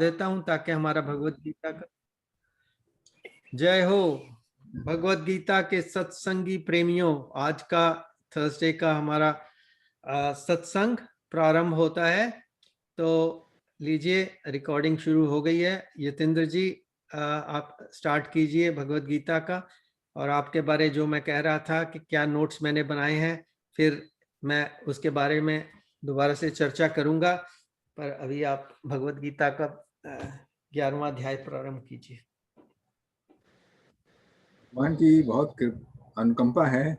देता हूं ताकि हमारा भगवत गीता का जय हो। भगवत गीता के सत्संगी प्रेमियों, आज का थर्सडे का हमारा सत्संग प्रारंभ होता है। तो लीजिए, रिकॉर्डिंग शुरू हो गई है। यतेंद्र जी, आप स्टार्ट कीजिए भगवत गीता का, और आपके बारे जो मैं कह रहा था कि क्या नोट्स मैंने बनाए हैं, फिर मैं उसके बारे में दोबारा से चर्चा करूंगा। पर अभी आप भगवत गीता का 11वां अध्याय प्रारंभ कीजिए। भगवान की बहुत अनुकंपा है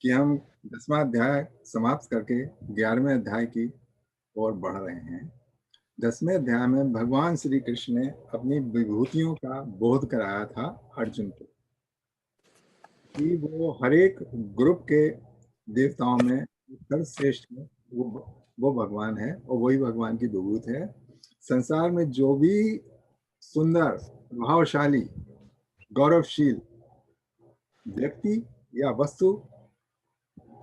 कि हम 10वां अध्याय समाप्त करके 11वें अध्याय की ओर बढ़ रहे हैं। 10वें अध्याय में भगवान श्री कृष्ण ने अपनी विभूतियों का बोध कराया था अर्जुन को, कि वो हर एक ग्रुप के देवताओं में सर्वश्रेष्ठ है, वो भगवान है और वही भगवान की विभूत है। संसार में जो भी सुंदर, प्रभावशाली, गौरवशील व्यक्ति या वस्तु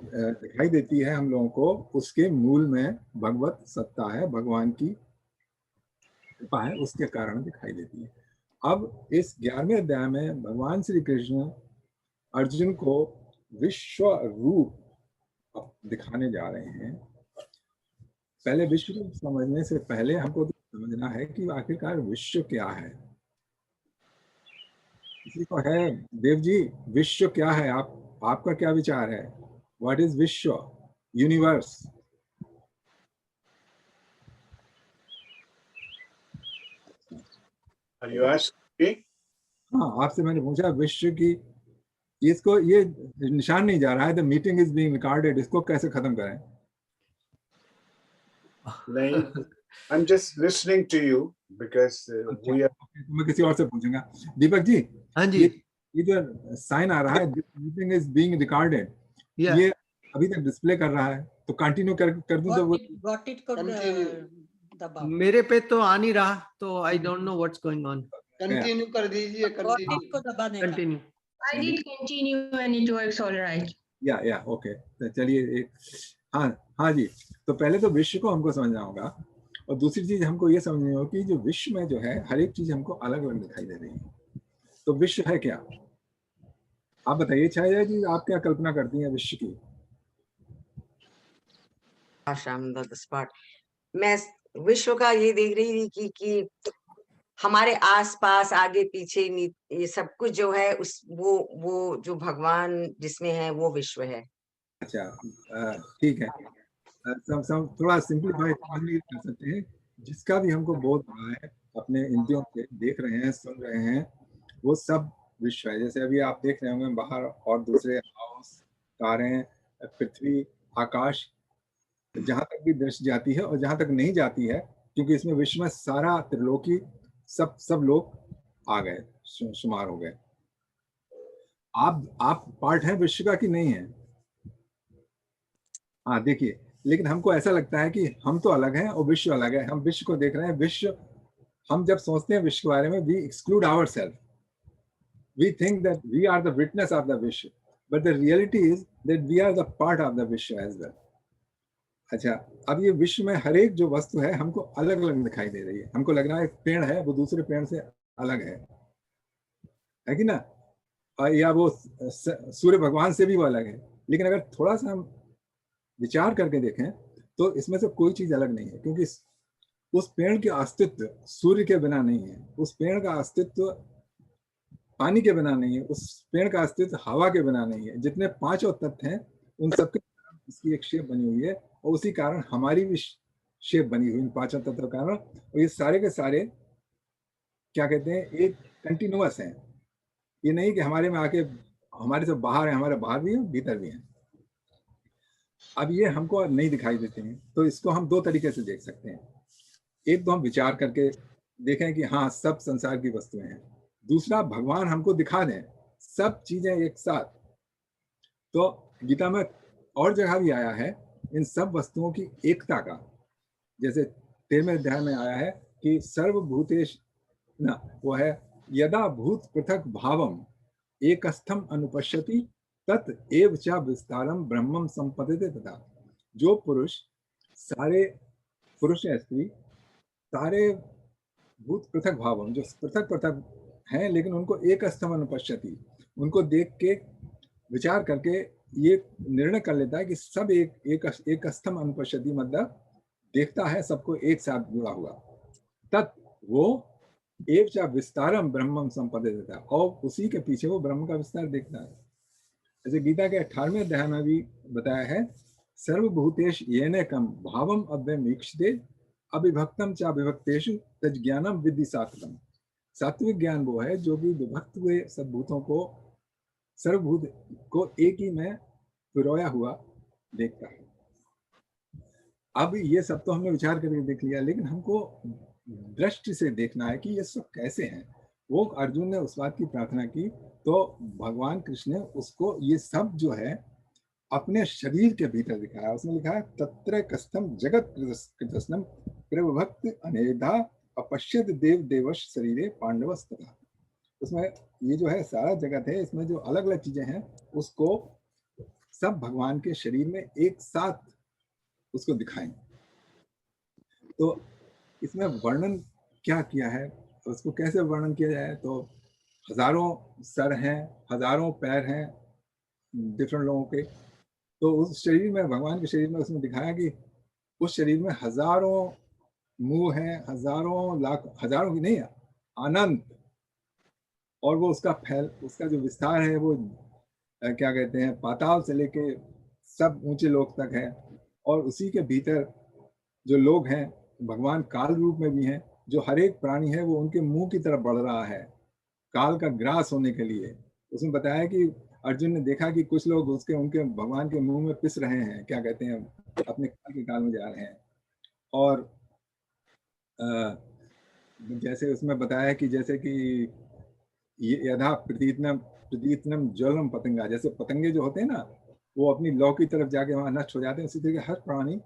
दिखाई देती है हम लोगों को, उसके मूल में भगवत सत्ता है, भगवान की कृपा है, उसके कारण दिखाई देती है। अब इस 11वें अध्याय में भगवान श्री कृष्ण अर्जुन को विश्व रूप दिखाने जा रहे हैं। पहले विश्व रूप समझने से पहले हमको समझना है कि आखिरकार विश्व क्या है। किसी को है, देव जी, विश्व क्या है? आपका क्या विचार है? व्हाट इज विश्व, यूनिवर्स? हाँ, आपसे मैंने पूछा विश्व की, इसको ये निशान नहीं जा रहा है, the meeting is being recorded, इसको कैसे खत्म करें? नहीं, I'm just listening to you because we are. मैं किसी और से पूछूंगा। दीपक जी, हाँ जी, ये जो साइन आ रहा है, this meeting is being recorded, ये अभी तक डिस्प्ले कर रहा है, तो कंटिन्यू कर दूं तो वो दबाओ। मेरे पे तो आ नहीं रहा, तो आई don't know what's going on. Continue कर दीजिए, continue. I did continue and it works all right. या ओके, तो चलिए एक हाँ जी, तो पहले तो विश्व को हमको समझना होगा, और दूसरी चीज हमको ये समझनी होगी कि जो विश्व में जो है हर एक चीज हमको अलग अलग दिखाई दे रही है। तो विश्व है क्या? आप बताइए छाया जी, आप क्या कल्पना करती हैं विश्व की? मैं विश्व का ये देख रही थी कि हमारे आसपास, आगे पीछे, ये सब कुछ जो है उस वो जो भगवान जिसमें है वो विश्व है। अच्छा, ठीक है। सब थोड़ा सिंपलीफाई कर सकते हैं। जिसका भी हमको बोध हो रहा है, अपने इंद्रियों से देख रहे हैं, सुन रहे हैं, वो सब विश्व है। जैसे अभी आप देख रहे होंगे बाहर और दूसरे हाउस, कारें, पृथ्वी, आकाश, जहां तक भी दृष्टि जाती है और जहां तक नहीं जाती है, क्योंकि इसमें विश्व में सारा त्रिलोकी, सब लोग आ गए, शुमार हो गए। आप पार्ट हैं विश्व का कि नहीं है? हाँ, देखिए, लेकिन हमको ऐसा लगता है कि हम तो अलग हैं और विश्व अलग है। हम विश्व को देख रहे हैं। विश्व, हम जब सोचते हैं विश्व के बारे में, we exclude ourselves, we think that we are the witness of the vishwa, but the reality is that we are the part of the vishwa as well. अच्छा, अब ये विश्व में हर एक जो वस्तु है हमको अलग अलग दिखाई दे रही है। हमको लग रहा है एक पेड़ है, वो दूसरे पेड़ से अलग है कि ना? या वो सूर्य भगवान से भी वो अलग है। लेकिन अगर थोड़ा सा हम विचार करके देखें तो इसमें से कोई चीज अलग नहीं है, क्योंकि उस पेड़ के अस्तित्व सूर्य के बिना नहीं है, उस पेड़ का अस्तित्व पानी के बिना नहीं है, उस पेड़ का अस्तित्व हवा के बिना नहीं है। जितने पांचों तत्व हैं उन सबके इसकी एक शेप बनी हुई है, और उसी कारण हमारी भी शेप बनी हुई इन पांचों तत्व के कारण। और ये सारे के सारे क्या कहते हैं, एक कंटिन्यूअस हैं। ये नहीं कि हमारे में आके हमारे से बाहर है, हमारे बाहर भी है, भीतर भी है। अब ये हमको नहीं दिखाई देते हैं, तो इसको हम दो तरीके से देख सकते हैं। एक तो हम विचार करके देखें कि हाँ, सब संसार की वस्तुएं हैं। दूसरा, भगवान हमको दिखा दें सब चीजें एक साथ। तो गीता में और जगह भी आया है इन सब वस्तुओं की एकता का। जैसे 13वें अध्याय में आया है कि सर्वभूतेश न, वो है यदा भूत पृथक भावम एकस्थम अनुपश्यति तत् एव च विस्तारम ब्रह्मम संपद्यते। तथा जो पुरुष, सारे पुरुष या स्त्री, सारे भूत पृथक भावम, जो पृथक पृथक हैं लेकिन उनको एक स्थम अनुपश्यति, उनको देख के विचार करके ये निर्णय कर लेता है कि सब एक स्थम अनुपश्यति, मतलब देखता है सबको एक साथ जुड़ा हुआ। तत् वो एव च विस्तारम ब्रह्मम संपदे देता है, और उसी के पीछे वो ब्रह्म का विस्तार देखता है। जैसे गीता के 18वें अध्याय में भी बताया है, सर्वभूतेषु येनैकं भावम अव्यमीक्षते अविभक्तम च अविभक्तेषु तज्ज्ञानम विद्धि सात्विकम। सात्विक ज्ञान वो है जो भी विभक्त हुए सब भूतों को, सर्वभूत को एक ही में पिरोया हुआ देखता है। अब ये सब तो हमने विचार करके देख लिया, लेकिन हमको दृष्टि से देखना है कि ये सब कैसे हैं। वो अर्जुन ने उस बात की प्रार्थना की, तो भगवान कृष्ण ने उसको ये सब जो है अपने शरीर के भीतर दिखाया। उसने लिखा है तत्र कस्थम जगत कृतस्नम प्रभक्त अनेधा अपश्यत देव देवश शरीरे पांडवस्तथा। उसमें ये जो है सारा जगत है, इसमें जो अलग अलग चीजें हैं उसको सब भगवान के शरीर में एक साथ उसको दिखाएं। तो इसमें वर्णन क्या किया है, उसको कैसे वर्णन किया जाए, तो हजारों सर हैं, हजारों पैर हैं डिफरेंट लोगों के। तो उस शरीर में, भगवान के शरीर में उसने दिखाया कि उस शरीर में हजारों मुंह हैं, हजारों लाख, हजारों की नहीं, अनंत। और वो उसका जो विस्तार है वो क्या कहते हैं, पाताल से लेके सब ऊंचे लोक तक है। और उसी के भीतर जो लोग हैं, भगवान काल रूप में भी हैं, जो हर एक प्राणी है वो उनके मुंह की तरफ बढ़ रहा है काल का ग्रास होने के लिए। उसमें बताया कि अर्जुन ने देखा कि कुछ लोग उनके भगवान के मुंह में पिस रहे हैं, क्या कहते हैं, अपने काल के काल में जा रहे हैं। और जैसे उसमें बताया कि जैसे कि यथा प्रतीतनम ज्वलम पतंगा, जैसे पतंगे जो होते हैं ना, वो अपनी लौ की तरफ जाके वहां नष्ट हो जाते हैं, उसी तरीके हर प्राणी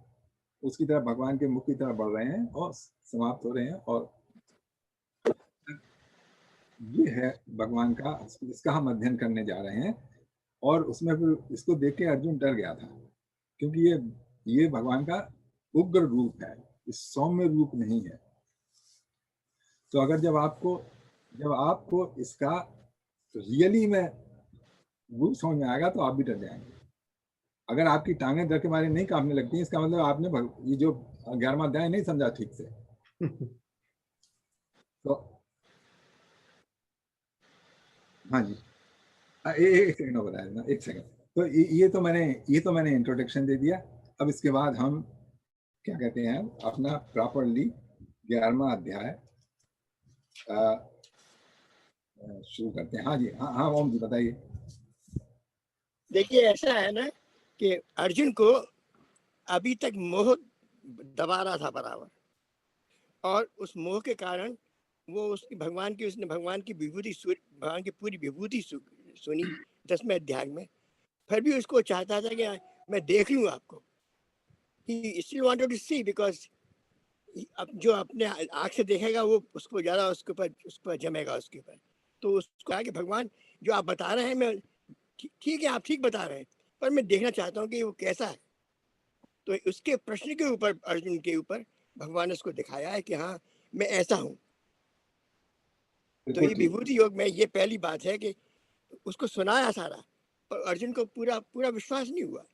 उसकी तरफ, भगवान के मुख की तरफ बढ़ रहे हैं और समाप्त हो रहे हैं। और ये है भगवान का, इसका हम अध्ययन करने जा रहे हैं। और उसमें फिर इसको देख के अर्जुन डर गया था, क्योंकि ये भगवान का उग्र रूप है, इस सौम्य रूप नहीं है। तो अगर जब आपको इसका रियली में रूप समझ में आएगा तो आप भी डर जाएंगे। अगर आपकी टांगें डर के मारे नहीं कांपने लगती हैं, इसका मतलब आपने ये जो 11वां अध्याय नहीं समझा ठीक से। तो हाँ जी, एक सेकंड और बताया ना, एक सेकंड। तो ये तो मैंने इंट्रोडक्शन दे दिया। अब इसके बाद हम क्या कहते हैं, अपना प्रॉपरली 11वां अध्याय शुरू करते हैं। हाँ जी, हाँ ओम जी बताइए। देखिए ऐसा है ना कि अर्जुन को अभी तक मोह दबा रहा था बराबर, और उस मोह के कारण वो उसने भगवान की विभूति, भगवान की पूरी विभूति सुनी 10वें अध्याय में। फिर भी उसको चाहता था कि मैं देख लूं आपको। He still wanted to see because अब जो अपने आँख से देखेगा वो उसको ज़्यादा उसके ऊपर जमेगा उसके ऊपर। तो उसको कहा कि भगवान जो आप बता रहे हैं, मैं ठीक है, आप ठीक बता रहे हैं, पर मैं देखना चाहता हूँ कि वो कैसा है। तो उसके प्रश्न के ऊपर, अर्जुन के ऊपर भगवान ने उसको दिखाया है कि हाँ मैं ऐसा हूँ। तो ये विभूति योग में ये पहली बात है कि उसको सुनाया सारा, पर अर्जुन को पूरा विश्वास नहीं हुआ,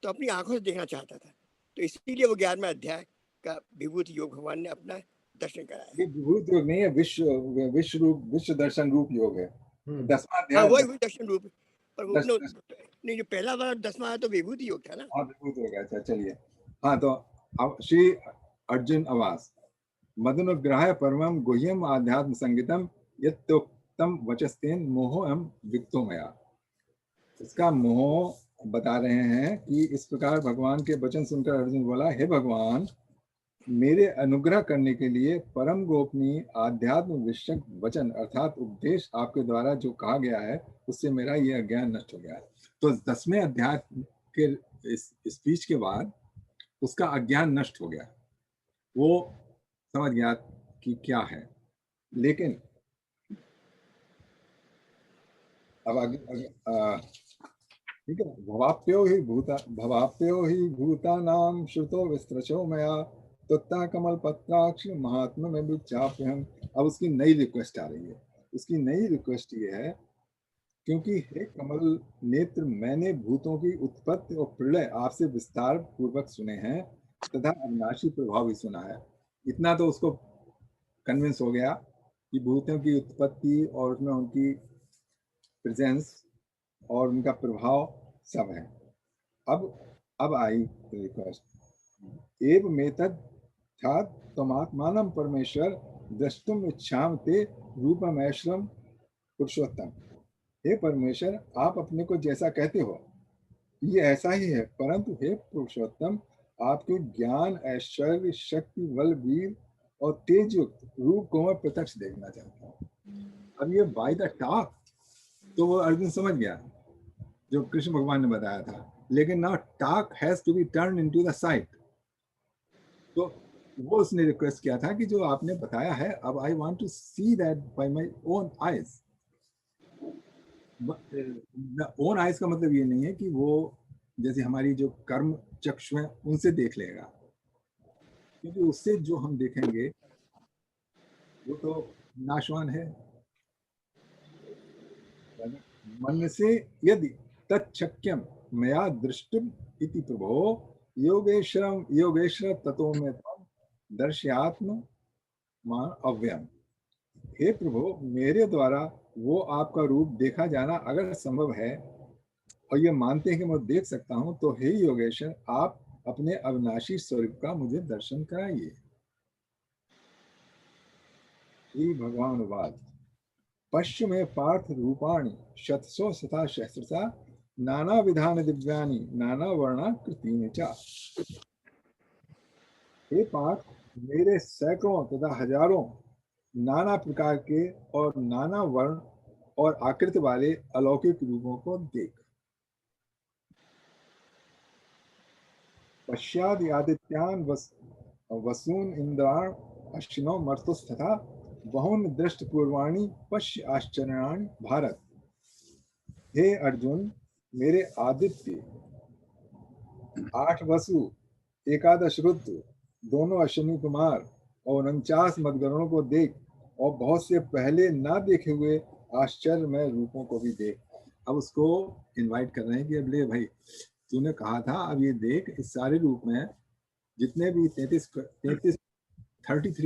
तो अपनी आंखों से देखना चाहता था। तो इसीलिए वो 11वें अध्याय का विभूति योग भगवान ने अपना दर्शन कराया। ये विभूति योग नहीं है, विश्व दर्शन रूप योग है। 10वां हाँ अध्याय वही दर्शन रूप, पर वो नहीं, जो पहला वाला 10वां तो विभूति योग था ना। हाँ विभूति योग। अच्छा चलिए, हाँ तो अब श्री अर्जुन आवास मदनुग्रह परमम गुह्यम आध्यात्म संगीतम यत्तोक्तम वचस्तेन मोहम विक्तो मया। इसका मोह बता रहे हैं कि इस प्रकार भगवान के वचन सुनकर अर्जुन बोला, हे भगवान, मेरे अनुग्रह करने के लिए परम गोपनीय आध्यात्म विषयक वचन अर्थात उपदेश आपके द्वारा जो कहा गया है, उससे मेरा ये अज्ञान नष्ट हो गया है। तो 10वें अध्याय के इस स्पीच के बाद उसका अज्ञान नष्ट हो गया, वो समझ गया कि क्या है। लेकिन अब आगे ठीक है, भवाप्यो हि भूतानां श्रुतो विस्तृशो मया त्वत्ता कमल पत्राक्ष महात्मा में भी चाप्यहम। अब उसकी नई रिक्वेस्ट आ रही है। उसकी नई रिक्वेस्ट ये है, क्योंकि हे कमल नेत्र, मैंने भूतों की उत्पत्ति और प्रलय आपसे विस्तार पूर्वक सुने हैं तथा अविनाशी प्रभाव भी सुना है। इतना तो उसको कन्विंस हो गया कि भूतों की उत्पत्ति और उसमें उनकी प्रेजेंस और उनका प्रभाव सब है। अब आई रिक्वेस्ट, एव मेतद था तमात्मानम परमेश्वर द्रष्टुम इच्छाम ते रूपम ऐश्वरम पुरुषोत्तम। हे परमेश्वर, आप अपने को जैसा कहते हो ये ऐसा ही है, परंतु हे पुरुषोत्तम, आपके ज्ञान, ऐश्वर्य, शक्ति, बल, वीर और तेज युक्त रूप को मैं प्रत्यक्ष देखना चाहता हूँ। अब ये बाय द टॉक तो वो अर्जुन समझ गया जो कृष्ण भगवान ने बताया था, लेकिन now talk has to be turn into the sight. तो वो उसने रिक्वेस्ट किया था कि जो आपने बताया है, अब I want to see that by my own eyes. Own eyes का मतलब ये नहीं है कि वो जैसे हमारी जो कर्म चक्षु है उनसे देख लेगा, क्योंकि उससे जो हम देखेंगे वो तो नाशवान है। मन से यदि तच्छक्यम मया दृष्टुम इति प्रभो योगेश्वर ततो में दर्शयात्म मान अव्यम। हे प्रभु, मेरे द्वारा वो आपका रूप देखा जाना अगर संभव है और ये मानते हैं कि मैं देख सकता हूं, तो हे योगेश्वर, आप अपने अविनाशी स्वरूप का मुझे दर्शन कराइए। श्री भगवान वाद, पश्चिम में पार्थ रूपाणि शतसो शता सहस्रसा नाना विधान दिव्यानि नाना वर्णा कृतिनि च। हे पार्थ, मेरे सैकड़ों तथा हजारों नाना प्रकार के और नाना वर्ण और आकृति वाले अलौकिक रूपों को देख। पश्चाद आदित्यान वसून इंद्राण अश्विनो मर्तुस्तथा बहुन दृष्ट पूर्वाणी पश्य आश्चर्याणि भारत। हे अर्जुन, मेरे आदित्य, 8 वसु, 11 रुद्र, दोनों अश्विनी कुमार और 49 मदगणों को देख, और बहुत से पहले ना देखे हुए आश्चर्यमय रूपों को भी देख। अब उसको इनवाइट कर रहे हैं कि अब ले भाई, तूने कहा था, अब ये देख, इस सारे रूप में जितने भी 33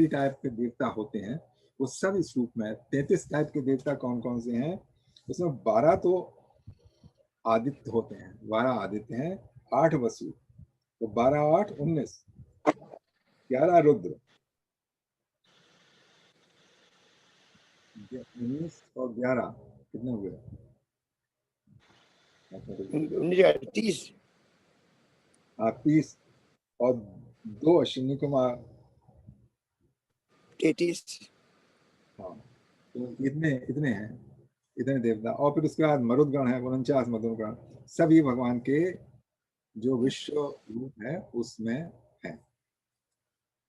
टाइप के देवता होते हैं वो सब इस रूप में। 33 टाइप के देवता कौन कौन से हैं? उसमें 12 तो आदित्य होते हैं, 12 आदित्य हैं, 8 वसु, तो 12 8 19, 11 रुद्र, 19 और 11 कितने हुए? 30 30 और 2 अश्विनी कुमार 33। हाँ, तो इतने हैं, इतने देवता। और फिर उसके बाद मरुदगण है, 49 मरुदगण, सभी भगवान के जो विश्व रूप है उसमें है।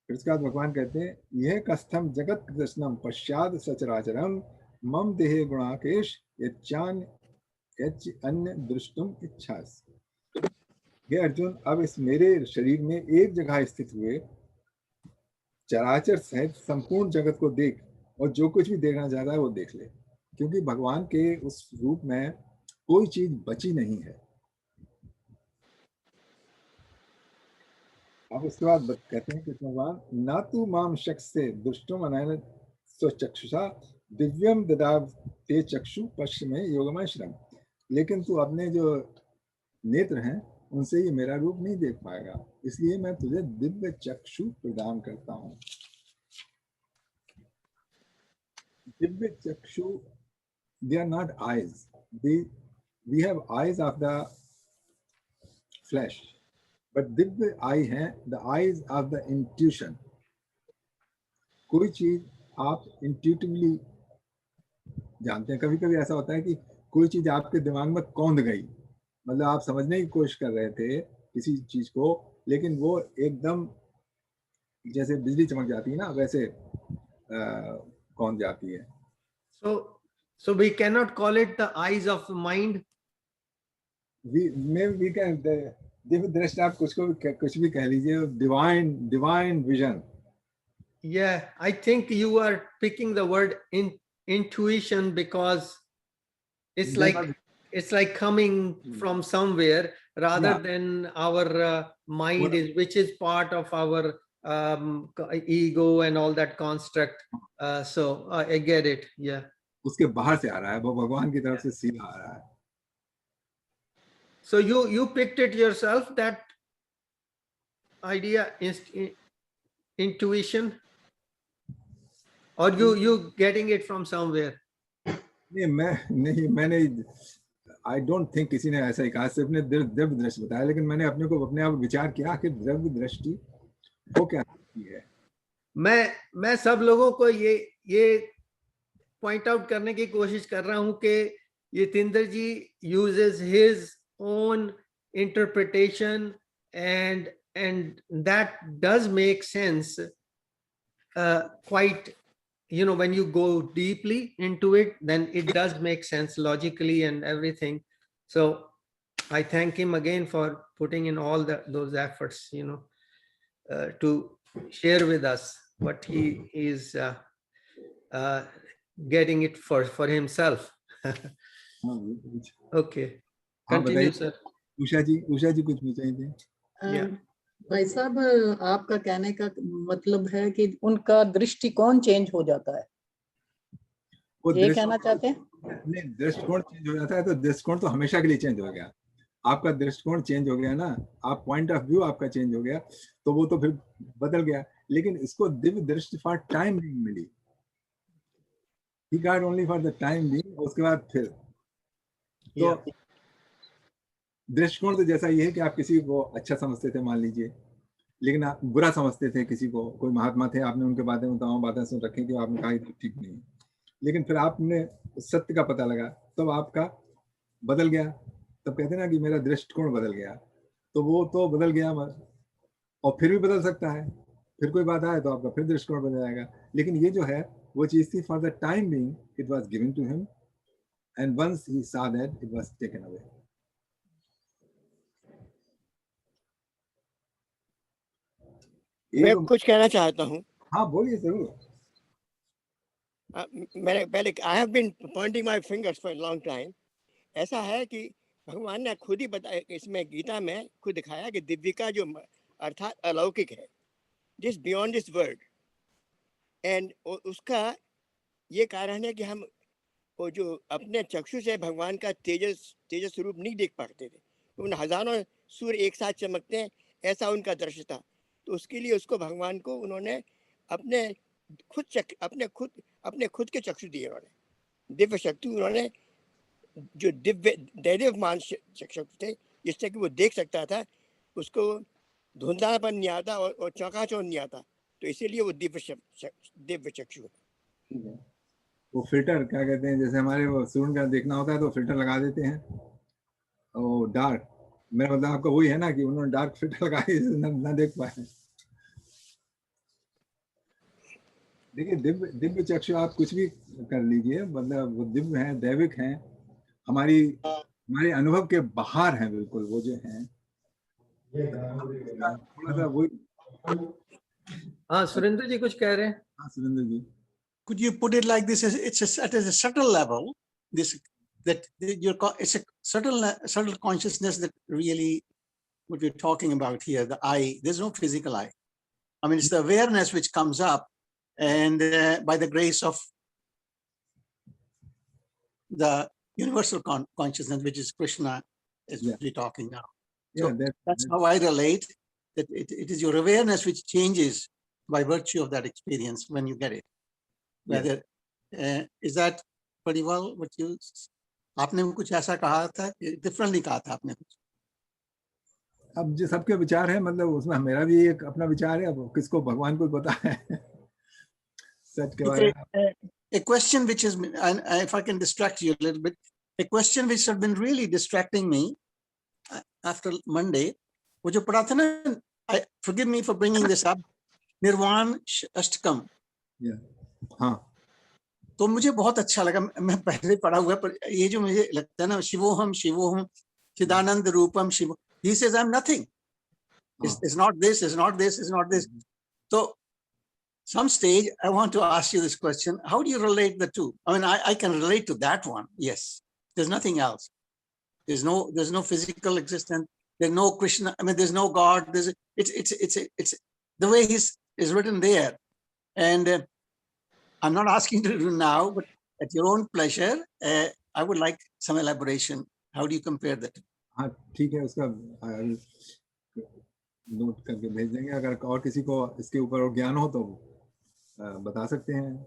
फिर उसके बाद भगवान कहते हैं, यह कस्थम जगत कृष्णम पश्चात सचराचरम मम देहे गुणाकेश यच्चान यच्च अन्य दृष्टुम इच्छास। हे अर्जुन, अब इस मेरे शरीर में एक जगह स्थित हुए चराचर सहित संपूर्ण जगत को देख, और जो कुछ भी देखना चाहता है वो देख ले, क्योंकि भगवान के उस रूप में कोई चीज बची नहीं है। अब उसके बाद कहते हैं कि भगवान, ना तू माम शक्स से दुष्टुम अनयन स्वचक्षुषा दिव्यम ददाव ते चक्षु पश्चिम में योगमय श्रम। लेकिन तू अपने जो नेत्र हैं उनसे ये मेरा रूप नहीं देख पाएगा, इसलिए मैं तुझे दिव्य चक्षु प्रदान करता हूँ। दिव्य चक्षु, they are not eyes, we have eyes of the flesh, but Divya आई है the eyes of the intuition। कोई चीज आप इंट्यूटिवली जानते हैं। कभी कभी ऐसा होता है कि कोई चीज आपके दिमाग में कौंध गई, मतलब आप समझने की कोशिश कर रहे थे किसी चीज को, लेकिन वो एकदम जैसे बिजली चमक जाती है ना, वैसे कौंध जाती है। So we cannot call it the eyes of the mind. We can, Divya दृष्टि आप कुछ भी कह लीजिए, divine vision. Yeah, I think you are picking the word intuition because it's like coming from somewhere rather Yeah. than our mind is, which is part of our ego and all that construct. So I get it. Yeah. उसके बाहर से आ रहा है, वो भगवान की तरफ से सीधा आ रहा है. So you picked it yourself, that idea, intuition, or you getting it from somewhere? मैंने आई डोंट थिंक किसी ने ऐसा ही कहा, सिर्फ ने दिव्य दृष्टि बताया, लेकिन मैंने अपने आप विचार किया कि दिव्य दृष्टि वो क्या है. मैं सब लोगों को ये पॉइंट आउट करने की कोशिश कर रहा हूं कि यतींद्र जी uses his own interpretation and that does make sense quite, when you go deeply into it, then it does make sense logically and everything. So I thank him again for putting in all those efforts, to share with us what he is getting it for himself. Okay, continue, sir. Usha जी कुछ पूछे थे? Yeah. भाई साहब, आपका कहने का मतलब है कि उनका दृष्टिकोण चेंज हो जाता है, ये कहना चाहते हैं? नहीं, दृष्टिकोण चेंज हो जाता है तो दृष्टिकोण तो हमेशा के लिए चेंज हो गया. आपका दृष्टिकोण चेंज हो गया ना, आप पॉइंट ऑफ व्यू आपका चेंज हो गया, तो वो तो फिर बदल गया. लेकिन इसको दिव्य दृष्टि फॉर टाइम बीइंग मिली. He got only for the time being. उसके बाद फिर तो दृष्टिकोण तो जैसा ये है कि आप किसी को अच्छा समझते थे मान लीजिए, लेकिन आप बुरा समझते थे किसी को. कोई महात्मा थे, आपने उनके बातें सुन रखी थी, आपने कहा कि ठीक नहीं, लेकिन फिर आपने सत्य का पता लगा, तब आपका बदल गया. तब कहते हैं ना कि मेरा दृष्टिकोण बदल गया, तो वो तो बदल गया, और फिर भी बदल सकता है. फिर कोई बात आए तो आपका फिर दृष्टिकोण बदल जाएगा. लेकिन ये जो है वो चीज थी for the time being, it was given to him, and once he saw that it was taken away. मैं कुछ कहना चाहता हूँ. हाँ बोलिए जरूर. मैंने पहले I have been pointing my fingers for a long time. ऐसा है कि भगवान ने खुद ही बताया, इसमें गीता में खुद दिखाया कि दिव्यता जो अर्थात अलौकिक है, जिस बियॉन्ड दिस वर्ल्ड, एंड उसका ये कारण है कि हम वो जो अपने चक्षु से भगवान का तेजस स्वरूप नहीं देख पाते थे. उन हजारों सूर्य एक साथ चमकते हैं, ऐसा उनका दृश्य था. तो उसके लिए उसको भगवान को उन्होंने अपने खुद के चक्षु दिए. उन्होंने दिव्य शक्ति, उन्होंने जो दैवमान चक्षु थे, जिससे कि वो देख सकता था, उसको धुंधलापन नहीं आता और चौंकाचौंध नहीं आता. तो इसीलिए वो दिव्य चक्षु है. वो फिल्टर क्या कहते हैं, जैसे हमारे वो सूर्य का देखना होता है तो फिल्टर लगा देते हैं, और डार्क, मेरा मतलब आपका वही है ना कि उन्होंने डार्क फिल्टर लगा ना देख पाए. देखिए दिव्य चक्षु आप कुछ भी कर लीजिए, मतलब वो दिव्य हैं, दैविक हैं, हमारे अनुभव के बाहर हैं बिल्कुल. वो जो हैं थोड़ा सा वही. हाँ, सुरेंद्र जी कुछ कह रहे हैं. हाँ सुरेंद्र जी. Could you put it like this? It's at a subtle level. It's a subtle consciousness that really what we're talking about here. The I. There's no physical I. I mean, it's the awareness which comes up, and by the grace of the universal consciousness, which is Krishna, is we're talking now. So that's how I relate. That it is your awareness which changes by virtue of that experience when you get it. Whether is that pretty well what you? आपने कुछ ऐसा कहा था, differently कहा था आपने कुछ. अब जो सबके विचार है, मतलब उसमें मेरा भी एक अपना विचार है. अब किसको भगवान को पता है सच के बारे में. A question which is, and if I can distract you a little bit, a question which has been really distracting me after Monday, वो जो पढ़ा था ना, forgive me for bringing this up, निर्वाण अष्टकम. हाँ, तो मुझे बहुत अच्छा लगा. मैं पहले पढ़ा हुआ, पर ये जो मुझे लगता है ना, शिवोहम शिवोहम चिदानंद रूपम Shiv, He says, I'm nothing. It's not this, it's not this, it's not this. So some stage, I want to ask you this question. How do you relate the two? I mean, I can relate to that one. Yes. There's nothing else. There's no physical existence. There's no Krishna. I mean, there's no God. It's the way is written there. And I'm not asking you to do now, but at your own pleasure, I would like some elaboration. How do you compare the two? हाँ ठीक है, उसका note करके भेज देंगे. अगर और किसी को इसके ऊपर और ज्ञान हो तो बता सकते हैं.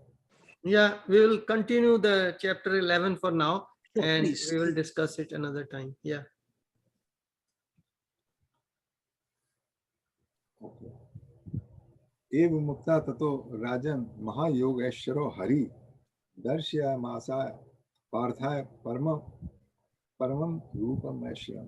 Yeah, we will continue the chapter 11 for now, Sure, and please. we will discuss it another time. Yeah. एव मुक्ता ततो राजन महायोगेश्वरो हरि दर्शयामासा पार्थाय परमं रूपम ऐश्वर्यम.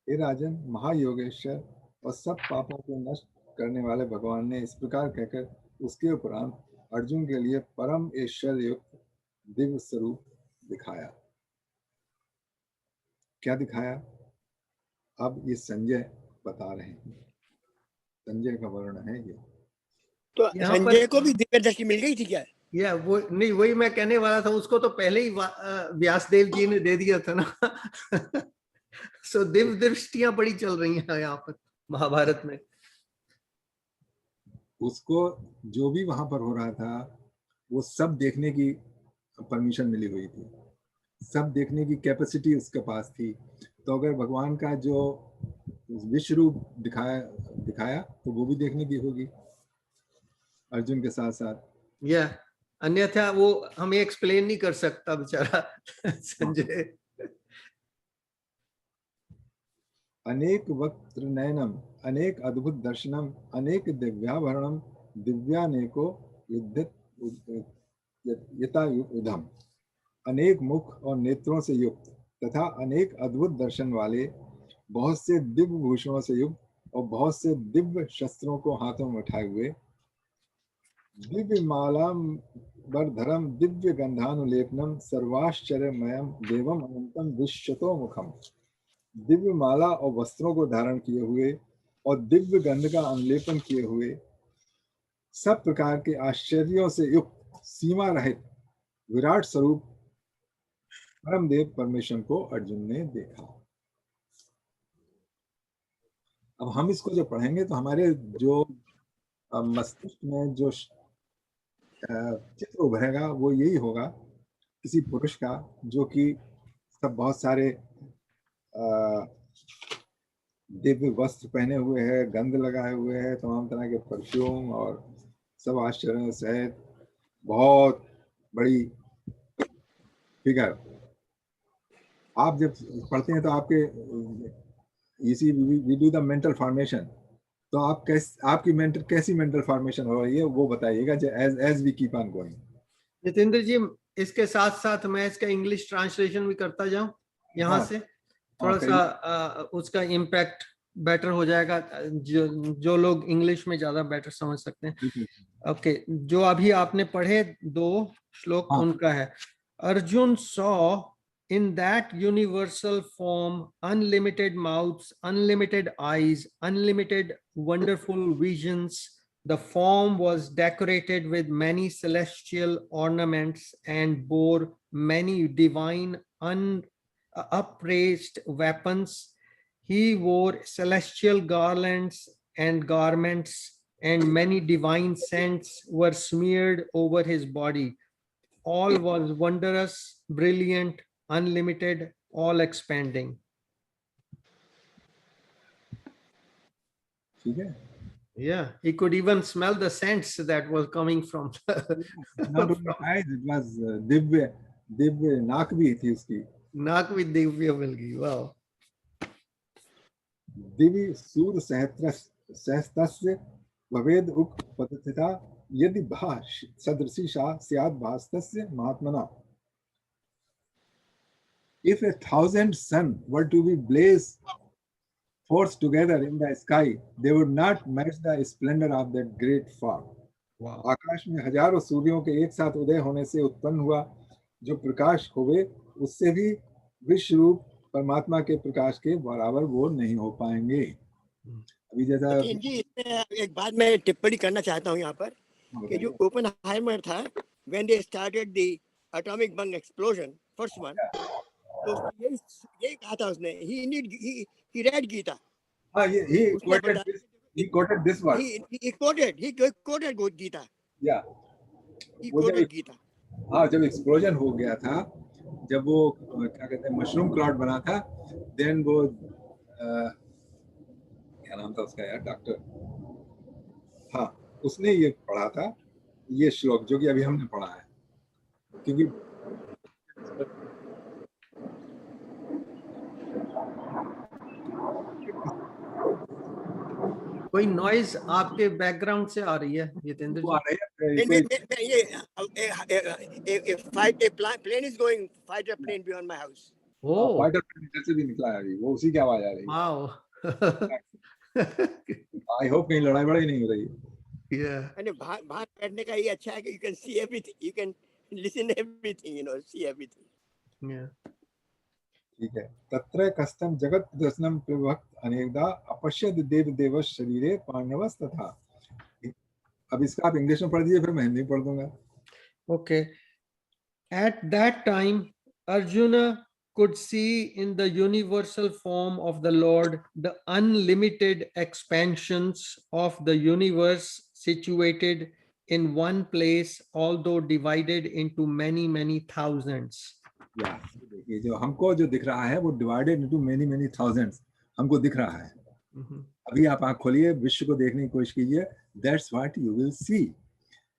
हे राजन, महायोगेश्वर और सब पापों को नष्ट करने वाले भगवान ने इस प्रकार कहकर उसके उपरांत अर्जुन के लिए परम ऐश्वर्य युक्त दिव्य स्वरूप दिखाया. क्या दिखाया? अब ये संजय बता रहे हैं. संजय का वर्णन है ये. तो संजय को भी दिव्य दृष्टि मिल गई थी क्या? या वो नहीं, वही मैं कहने वाला था. उसको तो पहले ही व्यासदेव जी ने दे दिया था ना. सो दिव्य दृष्टियां बड़ी चल रही हैं यहाँ पर महाभारत में. उसको जो भी वहां पर हो रहा था वो सब देखने की परमिशन मिली हुई थी, सब देखने की कैपेसिटी उसके पास थी. तो अगर भगवान का जो विश्व रूप दिखाया तो वो भी देखने की होगी अर्जुन के साथ साथ. या अन्यथा वो हमें एक्सप्लेन नहीं कर सकता बेचारा संजय. अनेक वक्त्र नयनम अनेक अद्भुत दर्शनम अनेक दिव्याभरणम दिव्यानेको यतायुधम. अनेक मुख और नेत्रों से युक्त तथा अनेक अद्भुत दर्शन वाले, बहुत से दिव्य भूषणों से युक्त और बहुत से दिव्य शस्त्रों को हाथों में उठाए हुए, दिव्य माला बरधरम दिव्य गंधानुलेपनम सर्वाश्चर्यमयम देवम अनंतम विश्वतो मुखम. दिव्य माला और वस्त्रों को धारण किए हुए और दिव्य गंध का अनुलेपन किए हुए, सब प्रकार के आश्चर्यों से युक्त सीमा रहित विराट स्वरूप परमदेव परमेश्वर को अर्जुन ने देखा. अब हम इसको जब पढ़ेंगे तो हमारे जो मस्तिष्क में जो चित्र उभरेगा वो यही होगा किसी पुरुष का जो कि सब बहुत सारे दिव्य वस्त्र पहने हुए है, गंध लगाए हुए है, तमाम तरह के परफ्यूम और सब आश्चर्य सहित बहुत बड़ी फिगर. आप जब पढ़ते हैं तो आपके इसी we do the mental formation. तो आप आपकी कैसी मेंटल फॉर्मेशन हो रही है वो बताइएगा as we keep on going. Jitendra ji, इसके साथ साथ मैं इसका इंग्लिश ट्रांसलेशन भी करता जाऊं यहाँ से. थोड़ा सा उसका इम्पैक्ट बेटर हो जाएगा. जो लोग इंग्लिश में ज्यादा बेटर समझ सकते हैं. ओके, जो अभी आपने पढ़े 2 श्लोक उनका है. Arjun saw in that universal form unlimited mouths, unlimited eyes, unlimited wonderful visions. The form was decorated with many celestial ornaments and bore many divine upraised weapons. He wore celestial garlands and garments, and many divine scents were smeared over his body. All was wondrous, brilliant, unlimited, all expanding. ठीक है. Yeah, he could even smell the scents that was coming from. Not only eyes, it was Divya नाक भी थी उसकी. नाक भी दिव्य मिल गई. वाह. दिव्य सूर्य सहस्त्रस्य भवेद उक्त पतथिता यदि भाष सदृशी स्यात् भास्तस्य महात्मना. If 1,000 suns were to be blaze forth together in the sky, they would not match the splendor of that great fog. Wow. आकाश में हजारों सूर्यों के एक साथ उदय होने से उत्पन्न हुआ जो प्रकाश होवे, उससे भी विश्व रूप परमात्मा के प्रकाश के बराबर वो नहीं हो पाएंगे। अभी जैसा जी इसमें एक बात मैं टिप्पणी करना चाहता हूँ यहाँ पर कि जो ओपेनहाइमर था, when they started the atomic bomb explosion, first one, तो यही कहा था उसने, he read Gita. हाँ, he quoted this one. He quoted Gita. Yeah. He quoted Gita. हाँ, जब एक्सप्लोजन हो गया था, जब वो क्या कहते हैं मशरूम क्लाउड बना था, देन वो क्या नाम था उसका यार, डॉक्टर, हाँ, उसने ये पढ़ा था, ये श्लोक जो कि अभी हमने पढ़ा है, क्योंकि कोई नॉइज आपके बैकग्राउंड से आ रही है Jitendra ji? plane is going, fighter plane beyond my house. Oh, fighter plane से भी निकला है अभी, वो उसी की आवाज आ रही है। वाओ। आई होप कहीं लड़ाई बड़ाई नहीं हो रही है। अरे बाहर बैठने का ये अच्छा है कि you can see everything, you can listen everything, you know, see everything. ठीक है। तत्र कस्तम जगत दर्शनम प्रभक्त अनेकदा अपश्यद देव देव शरीरे पांडवस तथा। अब इसका आप इंग्लिश में पढ़ दीजिए, फिर मैं हिंदी पढ़ दूंगा। Okay. At that time, Arjuna could see in the universal form of the Lord the unlimited expansions of the universe situated in one place, although divided into many, many thousands. देखिए जो हमको जो दिख रहा है वो divided into many many thousands हमको दिख रहा है। अभी आप आंख खोलिए, विश्व को देखने की कोशिश कीजिए, that's what you will see.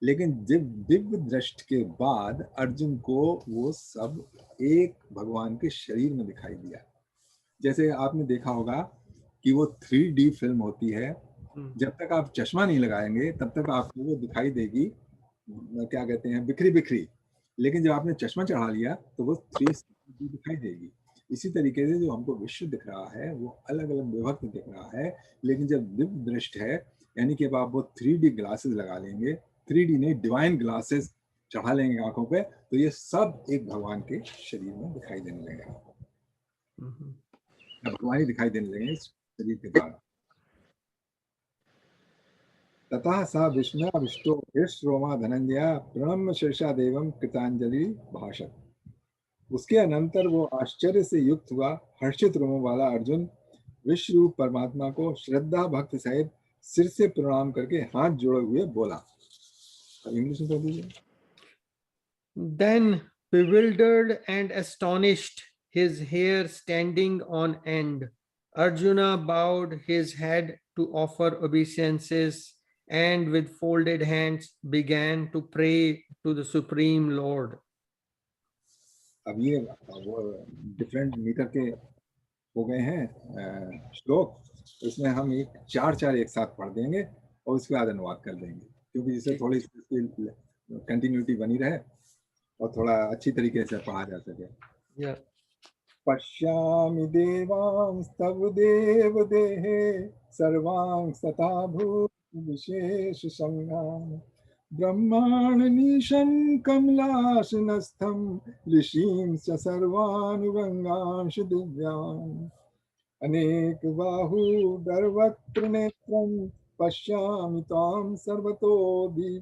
लेकिन दिव्य दृष्टि के बाद अर्जुन को वो सब एक भगवान के शरीर में दिखाई दिया। जैसे आपने देखा होगा कि वो 3D फिल्म होती है, जब तक आप चश्मा नहीं लगाएंगे तब तक आपको वो दिखाई देगी, क्या कहते हैं, बिखरी बिखरी, लेकिन जब आपने चश्मा चढ़ा लिया तो वो 3D दिखाई देगी। इसी तरीके से जो हमको विश्व दिख रहा है वो अलग अलग विभक्त दिख रहा है, लेकिन जब दिव्य दृष्टि है, यानी कि अब आप वो 3D ग्लासेस लगा लेंगे, 3D नहीं डिवाइन ग्लासेस चढ़ा लेंगे आंखों पे, तो ये सब एक भगवान के शरीर में दिखाई देने लगेगा। भगवान ही दिखाई देने लगेंगे शरीर के द्वारा। तथा सा विष्णु विष्टो रोमा धनंजय प्रणम्य शीर्षा देवम कृतांजलि भाषत। उसके अनंतर वो आश्चर्य से युक्त हुआ, हर्षित रोमों वाला अर्जुन विश्व रूप परमात्मा को श्रद्धा भक्ति सहित सिर से प्रणाम करके हाथ जोड़े हुए बोला। इंग्लिश में दीजिए। Then, bewildered and astonished, his hair standing on end, Arjuna bowed his head to offer obeisances and with folded hands began to pray to the Supreme Lord. अब ये वो डिफरेंट मीटर के हो गए हैं श्लोक, इसमें हम एक चार एक साथ पढ़ देंगे और उसके बाद अनुवाद कर देंगे, क्योंकि जिससे थोड़ी कंटिन्यूटी बनी रहे और थोड़ा अच्छी तरीके से पढ़ा जा सके। पश्यामि देवांस्तव देव देहे सर्वांग तथा भूत विशेष संज्ञान ब्रह्मांडनीशं कमलासनस्थं ऋषीं च सर्वानुरंगांश दिव्यान् अनेक बाहुदरवक्त्र नेत्रं पश्यामि त्वां सर्वतोदिरूपनन्तं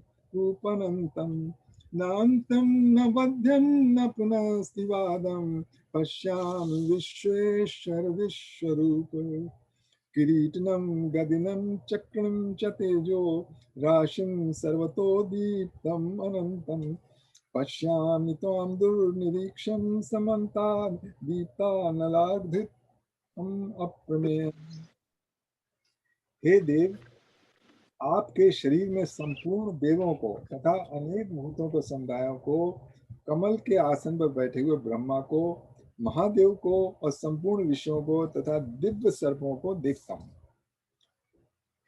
नान्तं न बध्यं न पुनस्तिवादं पश्यामि विश्वेश्वर विश्वरूप किरीटनं गदिनं चक्रणं च तेजो राशिं सर्वतो दीप्तम् अनन्तं पश्यामि त्वां दुर्निरीक्षं समन्ताद् दीप्तानलार्धितम् अप्रमेयम्। हे देव, आपके शरीर में संपूर्ण देवों को तथा अनेक भूतों को समुदायों को, कमल के आसन पर बैठे हुए ब्रह्मा को, महादेव को और संपूर्ण विश्वों को तथा दिव्य सर्पों को देखता हूँ।